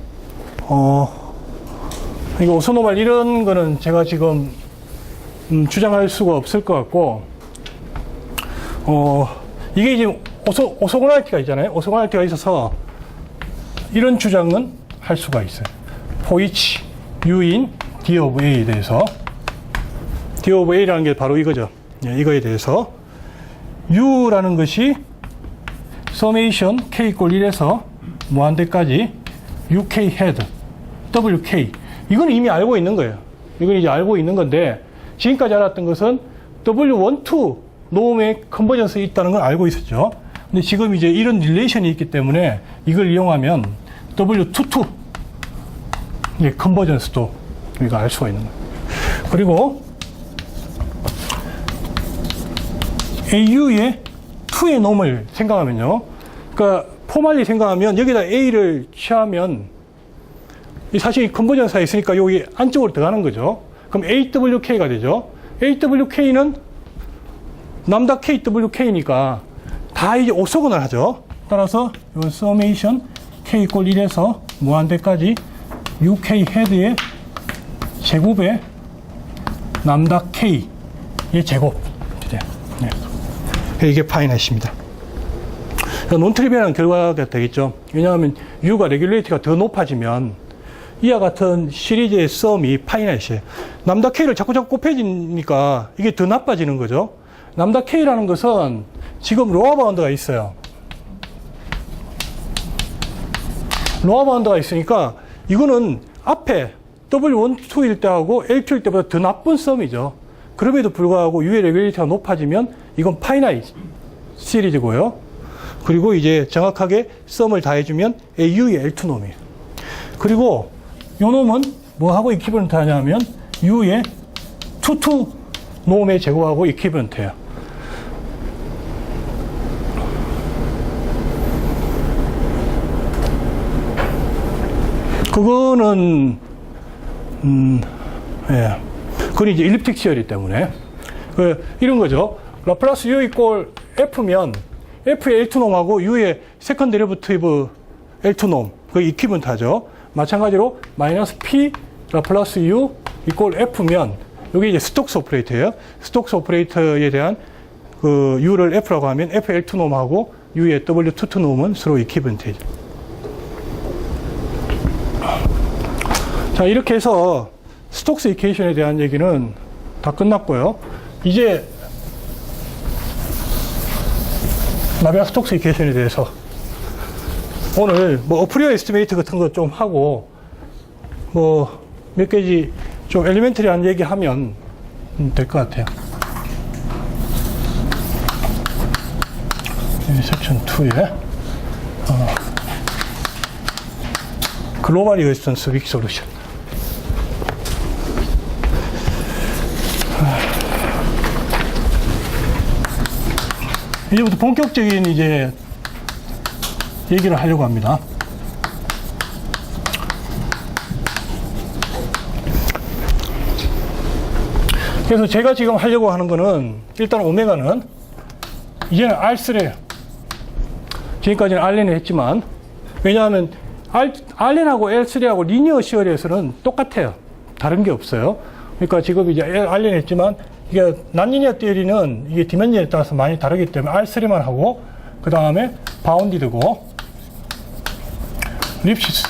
S1: 이거 오소노말 이런 거는 제가 지금, 주장할 수가 없을 것 같고, 이게 지금 오소고날티가 있잖아요. 오소고날티가 있어서, 이런 주장은 할 수가 있어요. for each u in d of a에 대해서, d of a라는 게 바로 이거죠. 예, 이거에 대해서, u라는 것이 summation k 이꼴 1에서 무한대까지 uk head, wk. 이건 이미 알고 있는 거예요. 이건 이제 알고 있는 건데, 지금까지 알았던 것은 w12 노음의 컨버전스에 있다는 걸 알고 있었죠. 근데 지금 이제 이런 릴레이션이 있기 때문에 이걸 이용하면 w22 컨버전스도 우리가 알 수가 있는 거예요. 그리고 AU의 2의 놈을 생각하면요. 그러니까 포멀리 생각하면 여기다 A를 취하면 사실 이 컨버전스가 있으니까 여기 안쪽으로 들어가는 거죠. 그럼 AWK가 되죠. AWK는 남다 KWK니까 다 이제 오소근을 하죠. 따라서 이 서메이션 K 이꼴 1에서 무한대까지 UK 헤드의 제곱에 남다 K의 제곱. 네. 이게 파이넷입니다. 논트리비얼한 결과가 되겠죠. 왜냐하면 U가 레귤레이티가 더 높아지면 이와 같은 시리즈의 썸이 파이넷이에요. 남다 K를 자꾸 곱해지니까 이게 더 나빠지는 거죠. 남다 K라는 것은 지금 로어 바운드가 있어요. 로어 바운드가 있으니까 이거는 앞에 W1, 2일 때하고 L2일 때보다 더 나쁜 썸이죠. 그럼에도 불구하고 U의 레귤레이티가 높아지면 이건 파이나잇 시리즈고요. 그리고 이제 정확하게 썸을 다 해주면 AU의 L2 놈이에요. 그리고 이 놈은 뭐하고 이퀴벌런트 하냐면 U의 2 놈의 제곱하고 이퀴벌런트예요. 그거는 예. 그건 이제 일립틱 시열이기 때문에 이런 거죠. 라플라스 U 이꼴 F면 F의 L2 놈하고 U의 세컨드 데리버티브 L2 놈 그 이퀴벌런트 하죠. 마찬가지로 마이너스 P 라플라스 U 이꼴 F면 여기 이제 스톡스 오퍼레이터예요. 스톡스 오퍼레이터에 대한 그 U를 F라고 하면 F L2 놈하고 U의 W22 놈은 서로 이퀴벌런트죠. 자, 이렇게 해서 스톡스 이퀘이션에 대한 얘기는 다 끝났고요. 이제 나비아 스톡스 이퀘이션에 대해서 오늘 뭐 어프리어 에스티메이트 같은 거 좀 하고 뭐 몇 가지 좀 엘리멘터리한 얘기 하면 될 것 같아요. 섹션 2에 글로벌 리지스턴스 윅 솔루션. 이제부터 본격적인 이제 얘기를 하려고 합니다. 그래서 제가 지금 하려고 하는 거는 일단 오메가는 이제는 R3예요. 지금까지는 Rn을 했지만 왜냐하면 Rn하고 L3하고 리니어 시어리에서는 똑같아요. 다른 게 없어요. 그러니까 지금 이제 Rn 했지만 이게 난리니어 띠어리는 이게 디멘전에 따라서 많이 다르기 때문에 R3만 하고 그 다음에 바운디드고 립시스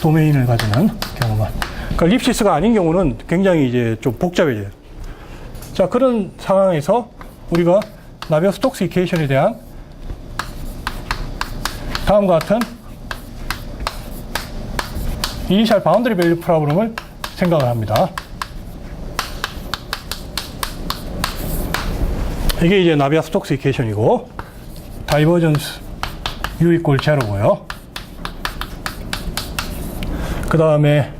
S1: 도메인을 가지는 경우만. 그러니까 립시스가 아닌 경우는 굉장히 이제 좀 복잡해져요. 자, 그런 상황에서 우리가 나비아 스톡스 이퀘이션에 대한 다음과 같은 이니셜 바운더리 밸류 프로블럼을 생각을 합니다. 이게 이제 나비아 스톡스 이퀘이션이고 다이버전스 u 이꼴 제로고요. 그 다음에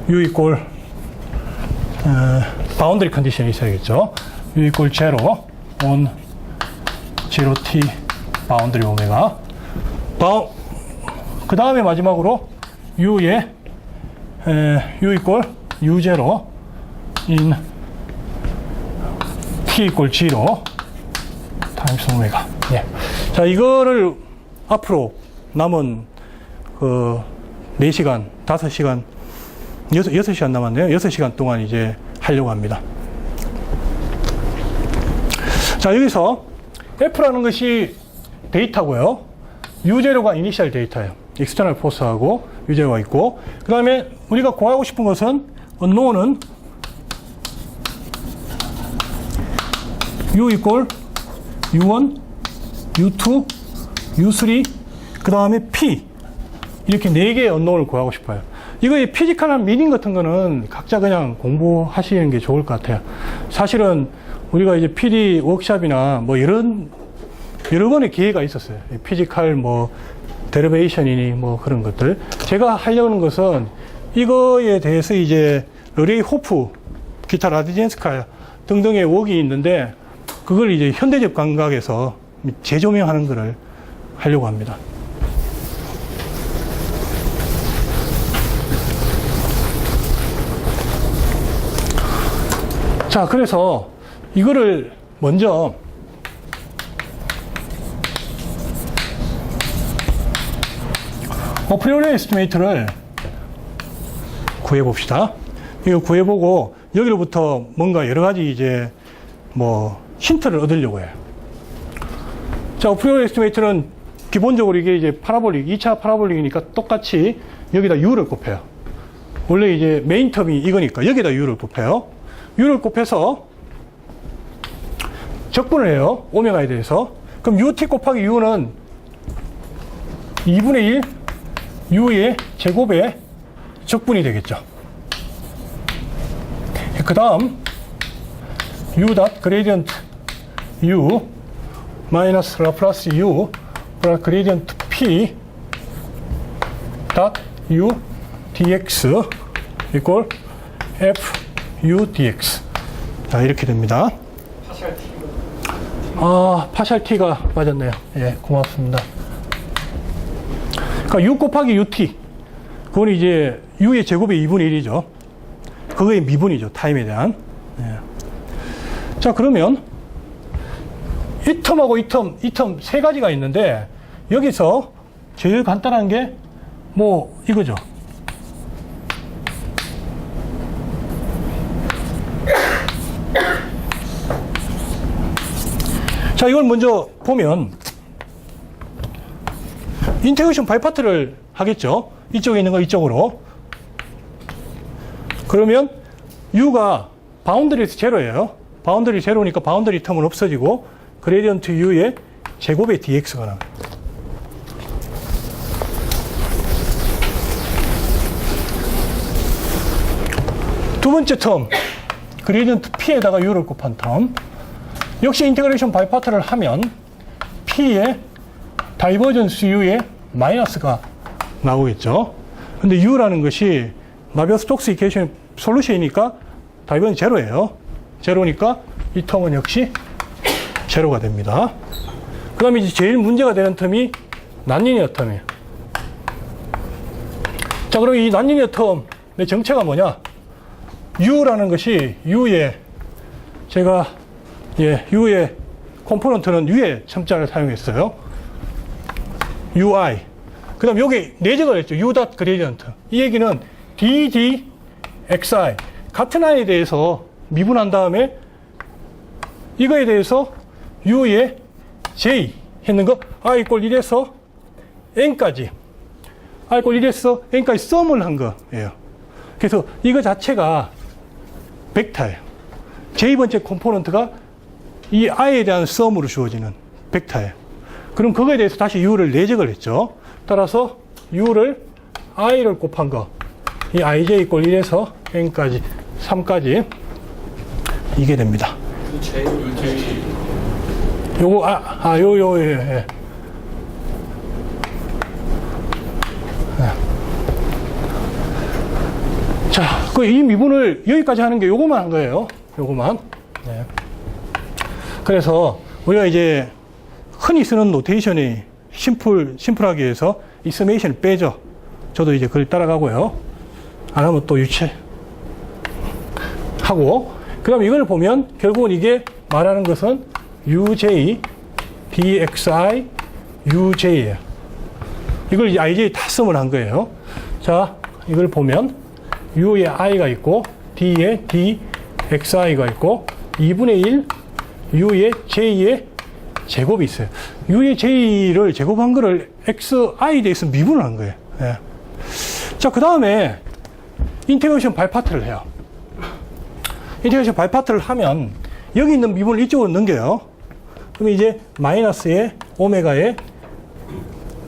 S1: u 이꼴 바운더리 컨디션이 있어야겠죠. u 이꼴 제로 on 0t 바운더리 오메가. 그 다음에 마지막으로 u의 u 이꼴 u 제로 in t 이꼴 0 타임스 오메가. 예. 자, 이거를 앞으로 남은 4시간, 5시간, 6시간 남았네요. 6시간 동안 이제 하려고 합니다. 자, 여기서 F라는 것이 데이터고요. U0가 이니셜 데이터예요. 익스터널 포스하고 U0가 있고, 그 다음에 우리가 구하고 싶은 것은 unknown은 U 이꼴 U1, U2, U3, 그 다음에 P. 이렇게 4개의 unknown을 구하고 싶어요. 이거의 피지컬한 미닝 같은 거는 각자 그냥 공부하시는 게 좋을 것 같아요. 사실은 우리가 이제 PD 워크샵이나 뭐 여러 번의 기회가 있었어요. 피지컬 뭐 데리베이션이니 뭐 그런 것들. 제가 하려는 것은 이거에 대해서 이제 러레이 호프, 기타 라디젠스카 등등의 웍이 있는데 그걸 이제 현대적 감각에서 재조명하는 것을 하려고 합니다. 자, 그래서 이거를 먼저 어프리오리 에스티메이트를 구해봅시다. 이거 구해보고 여기로부터 뭔가 여러 가지 이제 뭐 힌트를 얻으려고 해요. 자, 어프리오리 에스티메이트는 기본적으로 이게 이제 파라볼릭, 2차 파라볼릭이니까 똑같이 여기다 U를 곱해요. 원래 이제 메인 텀이 이거니까 여기다 U를 곱해요. U를 곱해서 적분을 해요. 오메가에 대해서. 그럼 UT 곱하기 U는 2분의 1 U의 제곱의 적분이 되겠죠. 그 다음 U 닷 그레디언트 U 마이너스 라플라스 U 플러스 그레디언트 P 닷 U dx 이꼴 F U dx. 자, 이렇게 됩니다.
S2: 파샬 T.
S1: 파샬 T가 맞았네요. 예, 고맙습니다. 그러니까 U 곱하기 UT. 그건 이제 U의 제곱의 2분의 1이죠. 그거의 미분이죠. 타임에 대한. 예. 자, 그러면 이 텀하고 이 텀 세 가지가 있는데 여기서 제일 간단한 게 뭐 이거죠. 자, 이걸 먼저 보면 인테그레이션 바이 파트를 하겠죠. 이쪽에 있는 거 이쪽으로. 그러면 U가 바운더리에서 제로예요. 바운더리 제로니까 바운더리 텀은 없어지고 그레디언트 U의 제곱의 dx가 나와요. 두 번째 텀, 그레디언트 P에다가 U를 곱한 텀. 역시 인테그레이션 바이 파트를 하면 P의 다이버전스 U의 마이너스가 나오겠죠. 근데 U라는 것이 나비어-스톡스 이퀘이션 솔루션이니까 다이버전 제로예요. 제로니까 이 텀은 역시 제로가 됩니다. 그 다음에 이제 제일 문제가 되는 텀이 난리니어 텀이에요. 자, 그럼 이 난리니어 텀의 정체가 뭐냐? U라는 것이 U의 제가 U의 컴포넌트는 위에 첨자를 사용했어요. UI. 그 다음 여기 내적을 했죠. U 닷 그레디언트. 이 얘기는 DDXI. 같은 I에 대해서 미분한 다음에 이거에 대해서 U의 J 했는 거 I 이꼴 1에서 N까지. I 이꼴 1에서 N까지 썸을 한 거예요. 그래서 이거 자체가 벡터예요. J번째 컴포넌트가 이 I에 대한 썸으로 주어지는 벡터예요. 그럼 그거에 대해서 다시 U를 내적을 했죠. 따라서 U를 I를 곱한 거. 이 IJ 이꼴 1에서 N까지, 3까지. 이게 됩니다. 요거, 예. 이 미분을 여기까지 하는 게 요거만 한 거예요. 요거만. 네. 그래서 우리가 이제 흔히 쓰는 노테이션이 심플하기 위해서 이 서메이션을 빼죠. 저도 이제 그걸 따라가고요. 안 하면 또 유체 하고, 그 다음에 이걸 보면 결국은 이게 말하는 것은 uj dxi uj예요. 이걸 이제 ij 다 썸을 한 거예요. 자, 이걸 보면 u에 i가 있고 d에 dxi가 있고 2분의 1 u에 j의 제곱이 있어요. u의 j를 제곱한 거를 xi에 대해서 미분을 한 거예요. 예. 자, 그 다음에 인테그레이션 바이 파트를 해요. 인테그레이션 바이 파트를 하면 여기 있는 미분을 이쪽으로 넘겨요. 그럼 이제 마이너스의 오메가의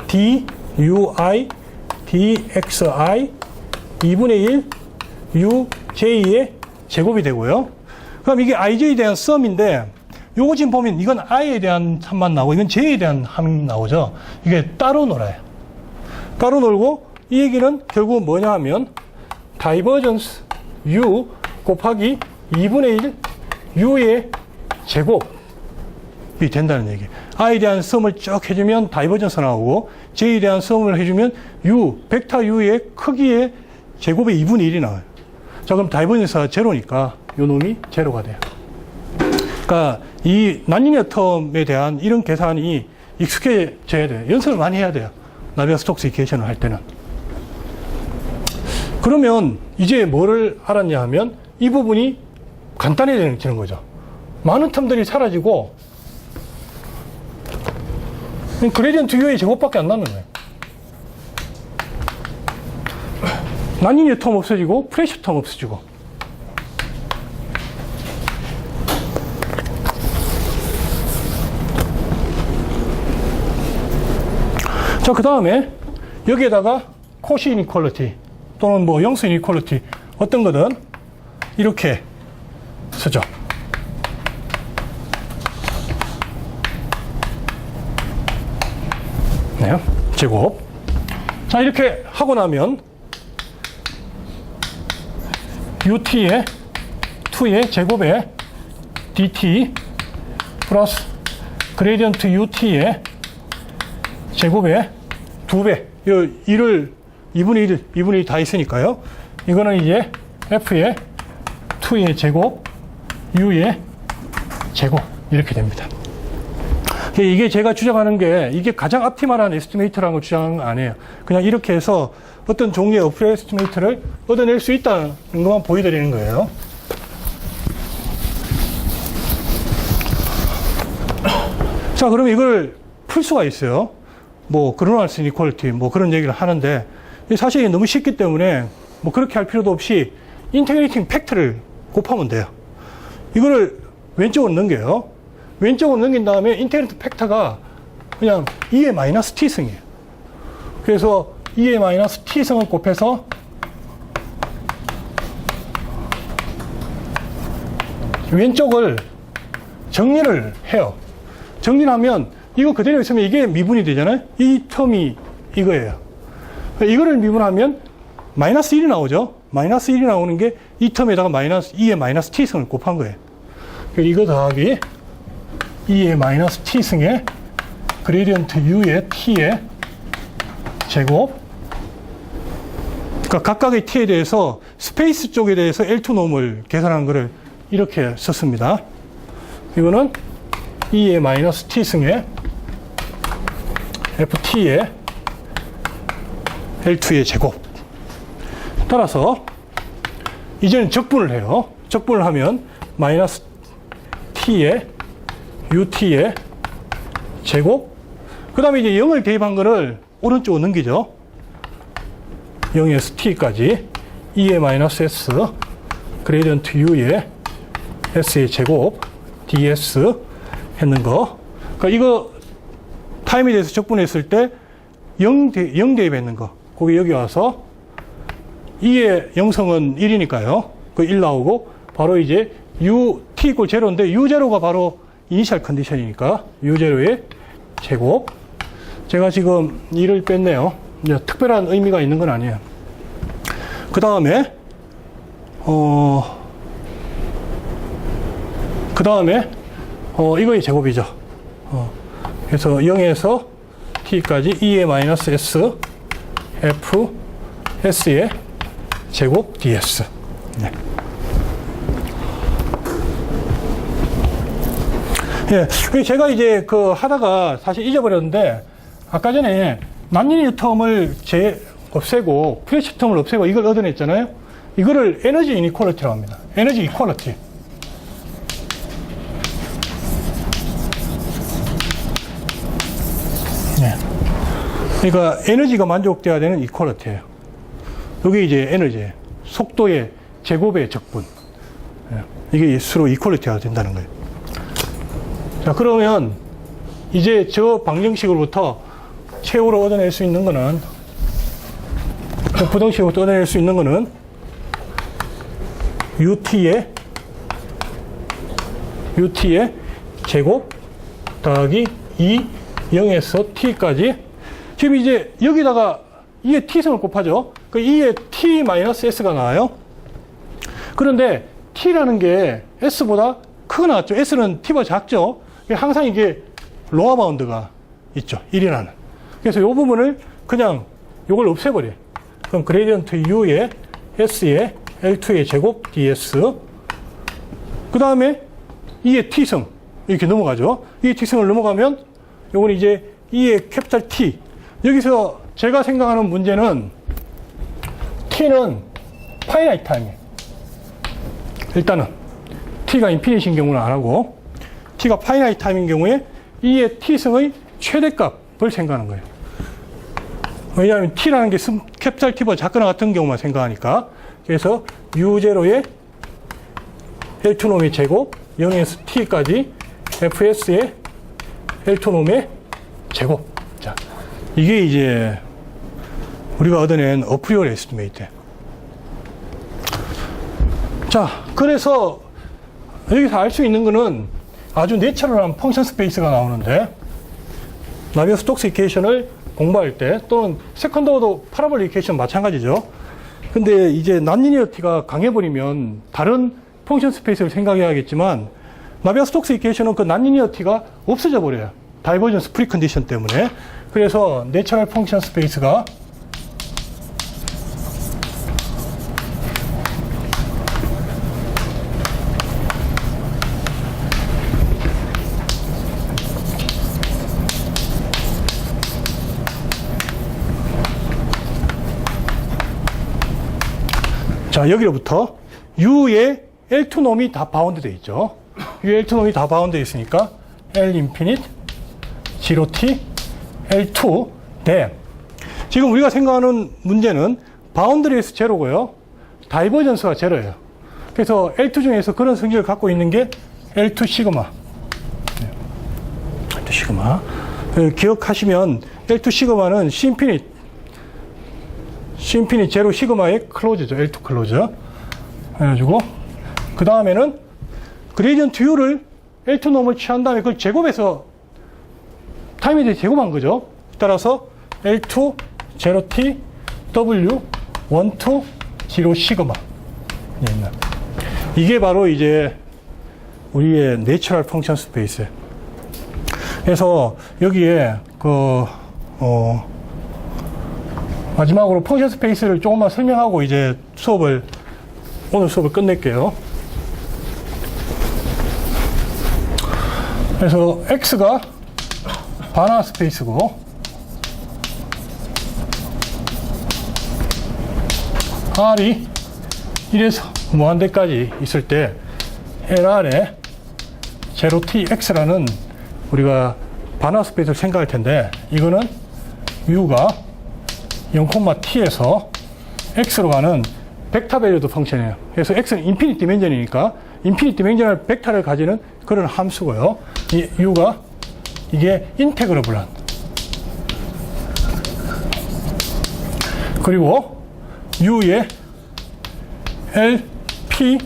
S1: dui dxi 2분의 1 uj의 제곱이 되고요. 그럼 이게 ij에 대한 썸인데 요거 지금 보면 이건 i에 대한 함만 나오고 이건 j에 대한 함이 나오죠. 이게 따로 놀아요. 따로 놀고 이 얘기는 결국 뭐냐 하면 다이버전스 u 곱하기 2분의 1 u의 제곱이 된다는 얘기예요. i에 대한 썸을 쭉 해주면 다이버전스 나오고 j에 대한 썸을 해주면 u, 벡터 u의 크기의 제곱의 2분의 1이 나와요. 자, 그럼 다이버전스가 제로니까 요 놈이 제로가 돼요. 그러니까 이 난리니어 텀에 대한 이런 계산이 익숙해져야 돼요. 연습을 많이 해야 돼요. 나비아 스톡스 이퀘이션을 할 때는. 그러면 이제 뭐를 알았냐 하면 이 부분이 간단해지는 거죠. 많은 텀들이 사라지고 그레디언트 U의 제곱밖에 안 남는 거예요. 난리니어 텀 없어지고 프레셔 텀 없어지고. 자, 그 다음에 여기에다가 코시 이니퀄리티 또는 뭐 영수 이니퀄리티 어떤 거든 이렇게 쓰죠. 네, 제곱. 자, 이렇게 하고 나면 ut의 2의 제곱에 dt 플러스 그레디언트 ut의 제곱에 2배. 이 1을 2분의 1 다 있으니까요. 이거는 이제 f의 2의 제곱, u의 제곱. 이렇게 됩니다. 이게 제가 주장하는 게 이게 가장 옵티멀한 에스티메이터라는 걸 주장하는 거 아니에요. 그냥 이렇게 해서 어떤 종류의 어플 에스티메이터를 얻어낼 수 있다는 것만 보여드리는 거예요. 자, 그럼 이걸 풀 수가 있어요. 뭐 그로날스 이니퀄리티 뭐 그런 얘기를 하는데 사실 너무 쉽기 때문에 뭐 그렇게 할 필요도 없이 인테그레이팅 팩트를 곱하면 돼요. 이거를 왼쪽으로 넘겨요. 왼쪽으로 넘긴 다음에 인테그레이팅 팩터가 그냥 2의 마이너스 t승이에요. 그래서 2의 마이너스 t승을 곱해서 왼쪽을 정리를 해요. 정리하면 이거 그대로 있으면 이게 미분이 되잖아요. 이 텀이 이거예요. 이거를 미분하면 마이너스 1이 나오죠. 마이너스 1이 나오는 게 이 텀에다가 마이너스 2의 마이너스 t승을 곱한 거예요. 이거 더하기 2의 마이너스 t승에 그레디언트 u의 t의 제곱. 그러니까 각각의 t에 대해서 스페이스 쪽에 대해서 L2 놈을 계산한 거를 이렇게 썼습니다. 이거는 2의 마이너스 t승에 ft의 L2의 제곱. 따라서 이제는 적분을 해요. 적분을 하면 마이너스 t의 ut의 제곱. 그 다음에 이제 0을 대입한 거를 오른쪽으로 넘기죠. 0에서 t까지 2의 마이너스 s 그레디언트 u의 s의 제곱 ds 했는 거. 그러니까 이거 타임에 대해서 적분했을 때 0 대입했는 거. 거기 여기 와서 2의 영성은 1이니까요. 그 1 나오고 바로 이제 u t 이꼴 0인데 u0가 바로 이니셜 컨디션이니까 u0의 제곱. 제가 지금 2를 뺐네요. 특별한 의미가 있는 건 아니에요. 그 다음에 그 다음에 이거의 제곱이죠. 그래서 0에서 t까지 2의 마이너스 s f s의 제곱 ds. 네. 예, 제가 이제 하다가 사실 잊어버렸는데, 아까 전에 난리니어 텀을 없애고, 프레셔 텀을 없애고 이걸 얻어냈잖아요? 이거를 에너지 이니퀄리티라고 합니다. 에너지 이퀄리티. 네. 그러니까 에너지가 만족돼야 되는 이퀄리티예요. 이게 이제 에너지예요. 속도의 제곱의 적분. 네. 이게 서로 이퀄리티가 된다는 거예요. 자, 그러면 이제 저 방정식으로부터 최후로 얻어낼 수 있는 거는, 저 부등식으로부터 얻어낼 수 있는 거는 UT의 제곱 더하기 2, 0에서 T까지. 지금 이제 여기다가 2의 T승을 곱하죠. 그 2의 T-S가 나와요. 그런데 T라는 게 S보다 크게 나왔죠. S는 T보다 작죠. 항상 이게 로어 바운드가 있죠. 1이라는. 그래서 이 부분을 그냥 이걸 없애버려요. 그럼 그레디언트 U의 S의 L2의 제곱 ds. 그 다음에 2의 T승. 이렇게 넘어가죠. 2의 T승을 넘어가면 요건 이제 2의 캐피탈 T. 여기서 제가 생각하는 문제는 T는 파이나이트 타임이에요. 일단은 T가 인피니트인 경우는 안 하고, T가 파이나이트 타임인 경우에 2의 T승의 최대값을 생각하는 거예요. 왜냐하면 T라는 게 캐피탈 T보다 작거나 같은 경우만 생각하니까. 그래서 U0의 L2놈의 제곱 0에서 T까지 FS의 L2놈의 제곱. 자, 이게 이제 우리가 얻어낸 어프리얼 에스티메이트. 자, 그래서 여기서 알 수 있는 거는 아주 내추럴한 펑션 스페이스가 나오는데, 나비어-스톡스 이퀘이션을 공부할 때, 또는 세컨드 오더 파라볼릭 이퀘이션 마찬가지죠. 근데 이제 난리니어티가 강해버리면 다른 펑션 스페이스를 생각해야겠지만, 나비어-스톡스 이퀘이션은 그 난리니어티가 없어져 버려요. 다이버전스 프리컨디션 때문에. 그래서 내추럴 펑션 스페이스가 자, 여기로부터 U의 L2놈이 다 바운드 되어 있죠. U의 L2놈이 다 바운드 되어 있으니까 L 인피니트, 0T, L2 대. 지금 우리가 생각하는 문제는 바운드리에서 제로고요. 다이버전스가 제로예요. 그래서 L2 중에서 그런 성질을 갖고 있는 게 L2 시그마. L2 시그마. 기억하시면 L2 시그마는 C 제로 시그마의 클로즈죠. L2 클로즈. 해가지고, 그 다음에는 그레디언트 U를 L2 놈을 취한 다음에 그걸 제곱해서 타임에 대해 제곱한 거죠. 따라서 L2, 0T, W, 1, 2, 0 시그마. 이게 바로 이제 우리의 내추럴 펑션 스페이스. 그래서 여기에 마지막으로 펑션 스페이스를 조금만 설명하고 이제 오늘 수업을 끝낼게요. 그래서 X가 바나 스페이스고, R이 1에서 무한대까지 있을 때 LR에 0tx라는 우리가 바나 스페이스를 생각할 텐데, 이거는 U가 0,t에서 x로 가는 벡터 밸류드 펑션이에요. 그래서 x는 인피니트 디멘전이니까 인피니트 디멘전al 벡터를 가지는 그런 함수고요. 이 u가 이게 인테그러블한, 그리고 u의 L, P,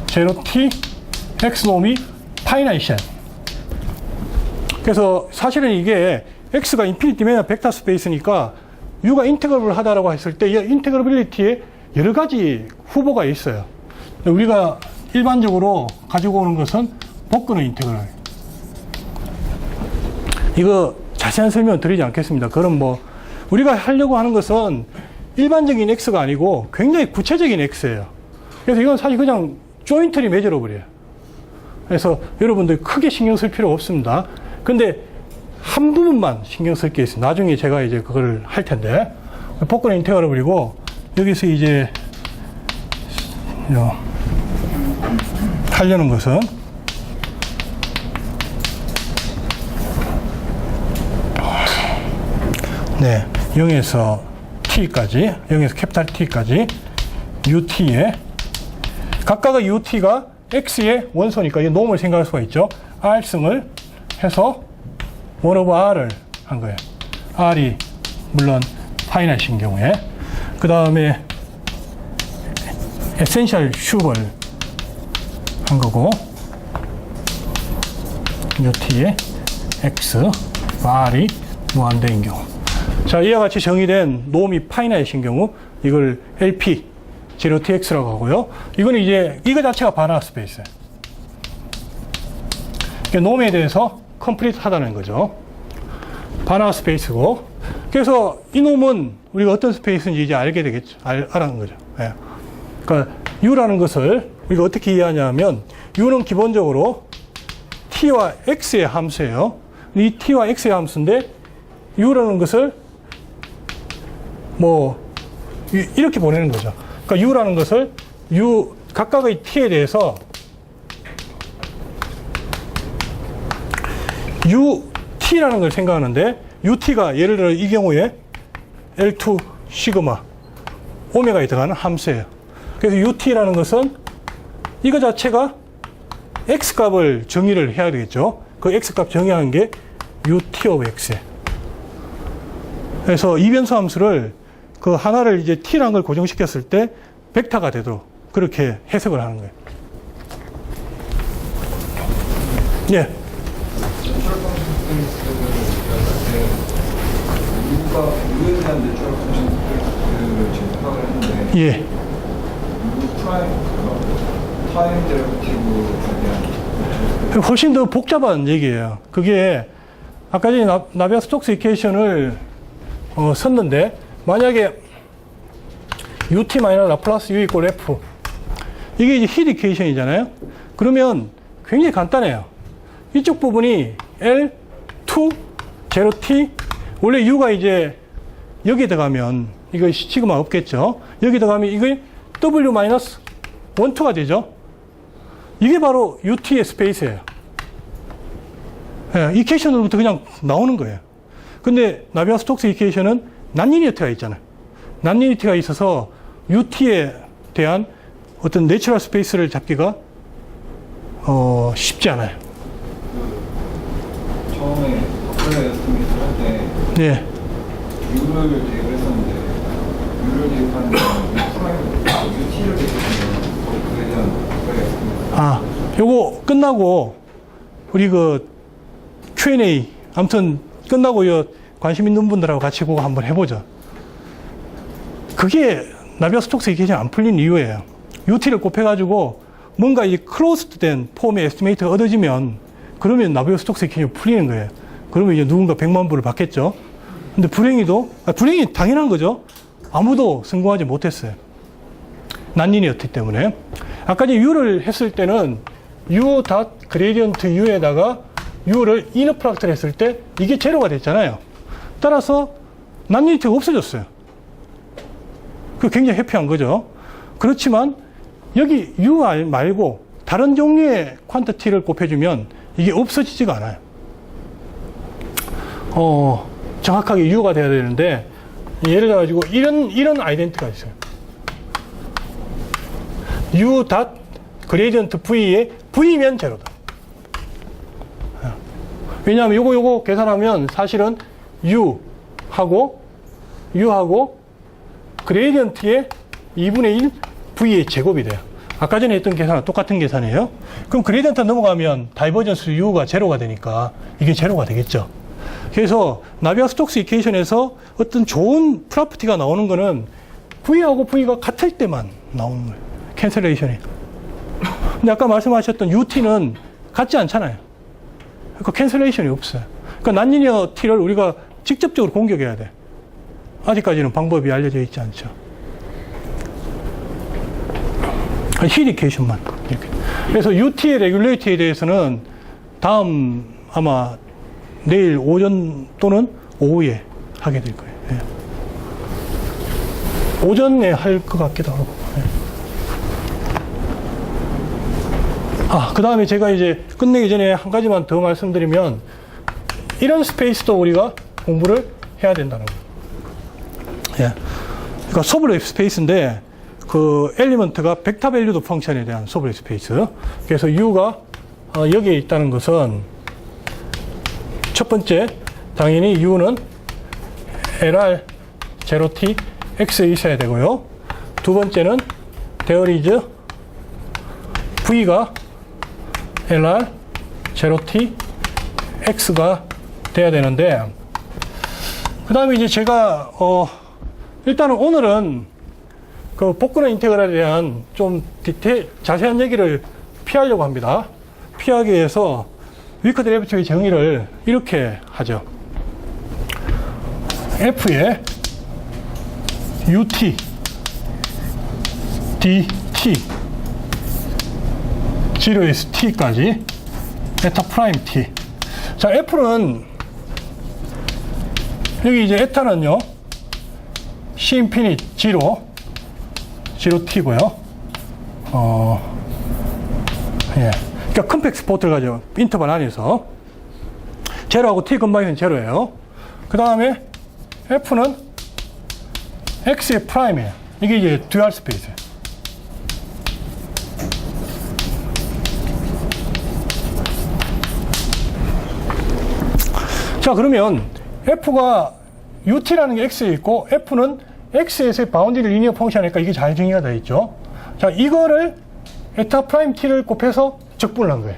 S1: 0t, x놈이 파이나이션. 그래서 사실은 이게 x가 인피니트 디멘전al 벡터 스페이스니까 U가 인테그러블 하다라고 했을 때 이 인테그러빌리티에 여러 가지 후보가 있어요. 우리가 일반적으로 가지고 오는 것은 복근의 인테그랄. 이거 자세한 설명 드리지 않겠습니다. 그럼 뭐 우리가 하려고 하는 것은 일반적인 X가 아니고 굉장히 구체적인 X예요. 그래서 이건 사실 그냥 조인트리 매저로 버려요. 그래서 여러분들 크게 신경 쓸 필요 없습니다. 근데 한 부분만 신경 쓸 게 있어요. 나중에 제가 이제 그거를 할 텐데. 복근의 인테그랄을 버리고 여기서 이제 하려는 것은 네, 0에서 t까지, 0에서 캐피탈 T까지 UT에 각각의 UT가 X의 원소니까 이 놈을 생각할 수가 있죠. R승을 해서 1 over R을 한 거예요. R이 물론 파이나이트인 경우에 그 다음에 에센셜 슈벌 한 거고 UT의 X, R이 무한대인 경우. 자, 이와 같이 정의된 놈이 파이나이트인 경우 이걸 LP, 0TX라고 하고요. 이거는 이제 이거 자체가 바나나 스페이스예요. 놈에 대해서 컴플리트 하다는 거죠. 바나나 스페이스고. 그래서 이 놈은 우리가 어떤 스페이스인지 이제 알게 되겠죠. 알아는 거죠. 예. 그러니까 U라는 것을 우리가 어떻게 이해하냐면 U는 기본적으로 T와 X의 함수예요. 이 T와 X의 함수인데 U라는 것을 뭐 이렇게 보내는 거죠. 그러니까 U라는 것을 각각의 T에 대해서 UT라는 걸 생각하는데 UT가 예를 들어 이 경우에 L2 시그마 오메가에 들어가는 함수예요. 그래서 UT라는 것은 이거 자체가 X값을 정의를 해야 되겠죠. 그 X값 정의하는 게 UT of X예요. 그래서 이변수 함수를 그 하나를 이제 T라는 걸 고정시켰을 때 벡터가 되도록 그렇게 해석을 하는 거예요. 예.
S2: U에 대한 내추럴 펑션을 지금 생각을 했는데
S1: 예.
S2: U 타임 데리베이티브에 대한
S1: 훨씬 더 복잡한 얘기예요. 그게 아까 전에 나비아 스톡스 이퀘이션을 썼는데 만약에 ut 마이너스 라플라스 u 이꼴 f 이게 이제 힐 이퀘이션이잖아요. 그러면 굉장히 간단해요. 이쪽 부분이 L2 0t 원래 u가 이제 여기에 들어가면 이거 시그마 없겠죠. 여기 들어가면 이게 w 마이너스 1, 2가 되죠. 이게 바로 ut의 스페이스예요. 예, 이퀘이션으로부터 그냥 나오는 거예요. 근데 나비아 스톡스 이퀘이션은 난리니티가 있잖아요. 난리니티가 있어서 ut에 대한 어떤 내추럴 스페이스를 잡기가 쉽지 않아요.
S2: 처음에 버클레 에스티메이트를 할 때
S1: 네.
S2: U를 대입을 했었는데 U를 대입하는 건 UT를 대입하면 그에 대한 버클레 에스티메이트
S1: 요거 끝나고 우리 그 Q&A 아무튼 끝나고 관심 있는 분들하고 같이 그거 한번 해보죠. 그게 나비아 스톡스 이퀘이션 안 풀린 이유예요. UT를 곱해가지고 뭔가 이 클로스드 된 폼의 에스티메이트가 얻어지면 그러면 나비아 스톡스 이퀘이션이 풀리는 거예요. 그러면 이제 누군가 100만 불을 받겠죠. 근데 불행이 당연한 거죠. 아무도 성공하지 못했어요. 난린이었기 때문에. 아까 이제 U를 했을 때는 U 닷 그레디언트 U에다가 U를 이너 프락트를 했을 때 이게 제로가 됐잖아요. 따라서 난리티가 없어졌어요. 그 굉장히 해피한 거죠. 그렇지만 여기 U 말고 다른 종류의 퀀티티를 곱해주면 이게 없어지지가 않아요. 정확하게 U가 돼야 되는데 예를 들어 가지고 이런 아이덴티티가 있어요. U 닷 그레디언트 V에 V면 제로다. 왜냐하면 요거 계산하면 사실은 U하고 그레디언트의 2분의 1 V의 제곱이 돼요. 아까 전에 했던 계산은 똑같은 계산이에요. 그럼 그레디언트 넘어가면 다이버전스 U가 제로가 되니까 이게 제로가 되겠죠. 그래서 나비아 스톡스 이퀘이션에서 어떤 좋은 프로퍼티가 나오는 거는 V하고 V가 같을 때만 나오는 거예요. 캔슬레이션이. 근데 아까 말씀하셨던 UT는 같지 않잖아요. 그러니까 캔슬레이션이 없어요. 그러니까 난리니어 T를 우리가 직접적으로 공격해야 돼. 아직까지는 방법이 알려져 있지 않죠. 히리케이션만 이렇게. 그래서 UT의 레귤레이트에 대해서는 다음 아마 내일 오전 또는 오후에 하게 될 거예요. 예. 오전에 할 것 같기도 하고. 예. 그 다음에 제가 이제 끝내기 전에 한 가지만 더 말씀드리면, 이런 스페이스도 우리가 공부를 해야 된다는 거예요. 예. 그러니까 소블 스페이스인데, 그 엘리먼트가 벡터 밸류드 펑션에 대한 소블 스페이스. 그래서 U가 여기에 있다는 것은, 첫 번째, 당연히 U는 LR 0T X에 있어야 되고요. 두 번째는 there is V가 LR 0T X가 돼야 되는데, 그 다음에 이제 제가 일단은 오늘은 그 복근의 인테그랄에 대한 좀 자세한 얘기를 피하려고 합니다. 피하기 위해서 위크 데리베티브의 정의를 이렇게 하죠. F의 UT DT 0에서 T까지 에타 프라임 T. 자, F는 여기 이제 에타는요, C 인피니트 0T고요. 예. 그러니까 컴팩스 포트를 가죠. 인터벌 안에서. 제로하고 T 건방이는 제로예요. 그 다음에 F는 X의 프라임이에요. 이게 이제 듀얼 스페이스예요. 자, 그러면 F가 UT라는 게 X에 있고, F는 X에서의 바운드리 리니어 펑션이니까 이게 잘 정의가 되어 있죠. 자, 이거를 에타 프라임 T를 곱해서 적분을 한 거예요.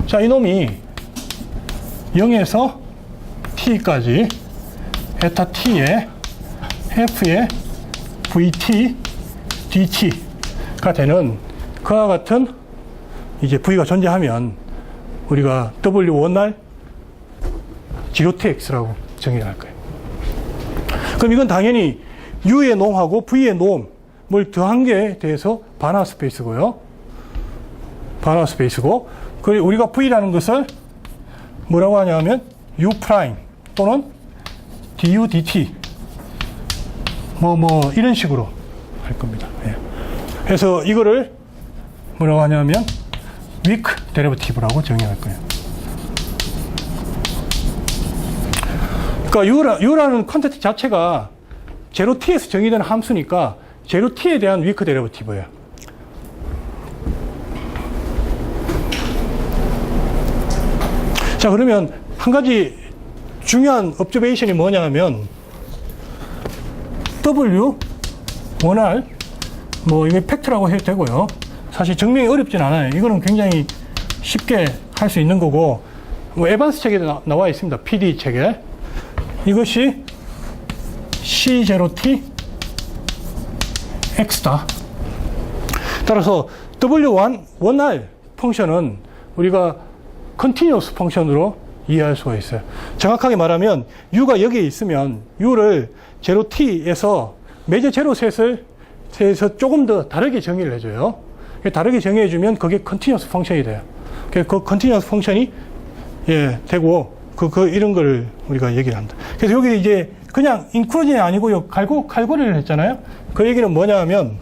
S1: 자, 이놈이 0에서 T까지 에타 T에 F의 VT DT가 되는 그와 같은 이제 V가 존재하면 우리가 W1R 0TX라고 정의를 할 거예요. 그럼 이건 당연히 U의 놈하고 V의 놈을 더한 게 대해서 반화 스페이스고요. 반화 스페이스고, 그리고 우리가 V라는 것을 뭐라고 하냐면 U 프라임 또는 DU DT 이런 식으로 할 겁니다. 예. 그래서 이거를 뭐라고 하냐면 위크 데리베티브라고 정의할 거예요. 그러니까 U라는 컨텐츠 자체가 0T에서 정의되는 함수니까 0T에 대한 위크 데리베티브예요. 자, 그러면 한 가지 중요한 observation이 뭐냐 하면 W1R 이게 팩트라고 해도 되고요. 사실 증명이 어렵진 않아요. 이거는 굉장히 쉽게 할 수 있는 거고, 에반스 책에도 나와 있습니다. PD 책에. 이것이 C0T X다. 따라서 W1R 펑션은 우리가 컨티뉴어스 펑션으로 이해할 수가 있어요. 정확하게 말하면 U가 여기에 있으면 U를 0T에서 매저 제로 셋에서 조금 더 다르게 정의를 해줘요. 다르게 정의해주면 그게 컨티뉴어스 펑션이 돼요. 그 컨티뉴어스 펑션이 되고 이런 걸 우리가 얘기를 합니다. 그래서 여기 이제 그냥 인클루전이 아니고요. 칼고리를 했잖아요. 그 얘기는 뭐냐 하면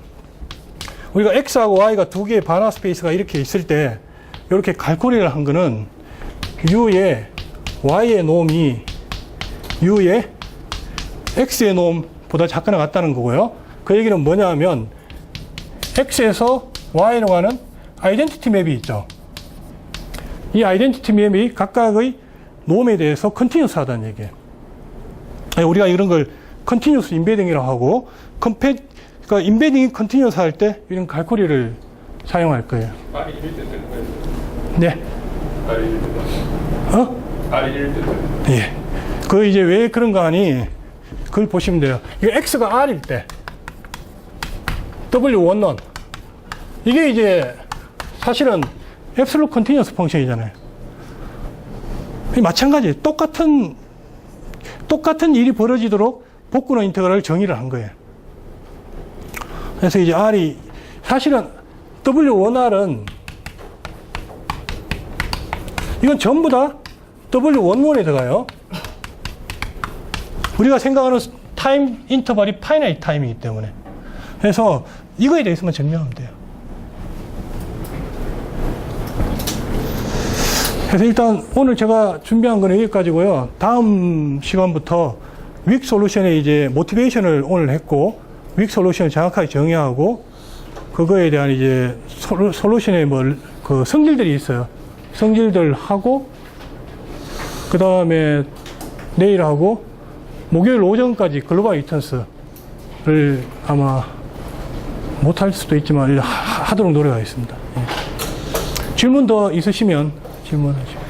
S1: 우리가 X하고 Y가 두 개의 반화 스페이스가 이렇게 있을 때 이렇게 칼고리를 한 거는 U의 Y의 놈이 U의 X의 놈보다 작거나 같다는 거고요. 그 얘기는 뭐냐 하면 X에서 Y로 가는 아이덴티티 맵이 있죠. 이 아이덴티티 맵이 각각의 놈에 대해서 컨티뉴스 하다는 얘기예요. 우리가 이런 걸 컨티뉴스 인베딩이라고 하고, 그러니까 인베딩이 컨티뉴스 할 때 이런 칼코리를 사용할 거예요.
S2: R이 1대 되는 거예요?
S1: 네.
S2: R이 1대 되는 거예요? R이 1대 되는 거예요?
S1: 예. 그 이제 왜 그런가 하니, 그걸 보시면 돼요. 이게 X가 R일 때, W1론. 이게 이제 사실은 앱솔루트 컨티뉴어스 펑션이잖아요. 마찬가지 똑같은 일이 벌어지도록 복근호 인테그랄을 정의를 한 거예요. 그래서 이제 R이 사실은 W1R은 이건 전부 다 W11에 들어가요. 우리가 생각하는 타임 인터벌이 파이나이트 타임이기 때문에. 그래서 이거에 대해서만 증명하면 돼요. 그래서 일단 오늘 제가 준비한 거는 여기까지고요. 다음 시간부터 윅 솔루션의 이제 모티베이션을 오늘 했고, 윅 솔루션을 정확하게 정의하고, 그거에 대한 이제 솔루션의 그 성질들이 있어요. 성질들 하고, 그 다음에 내일 하고, 목요일 오전까지 글로벌 리턴스를 아마 못할 수도 있지만 하도록 노력하겠습니다. 예. 질문 더 있으시면 질문하시고.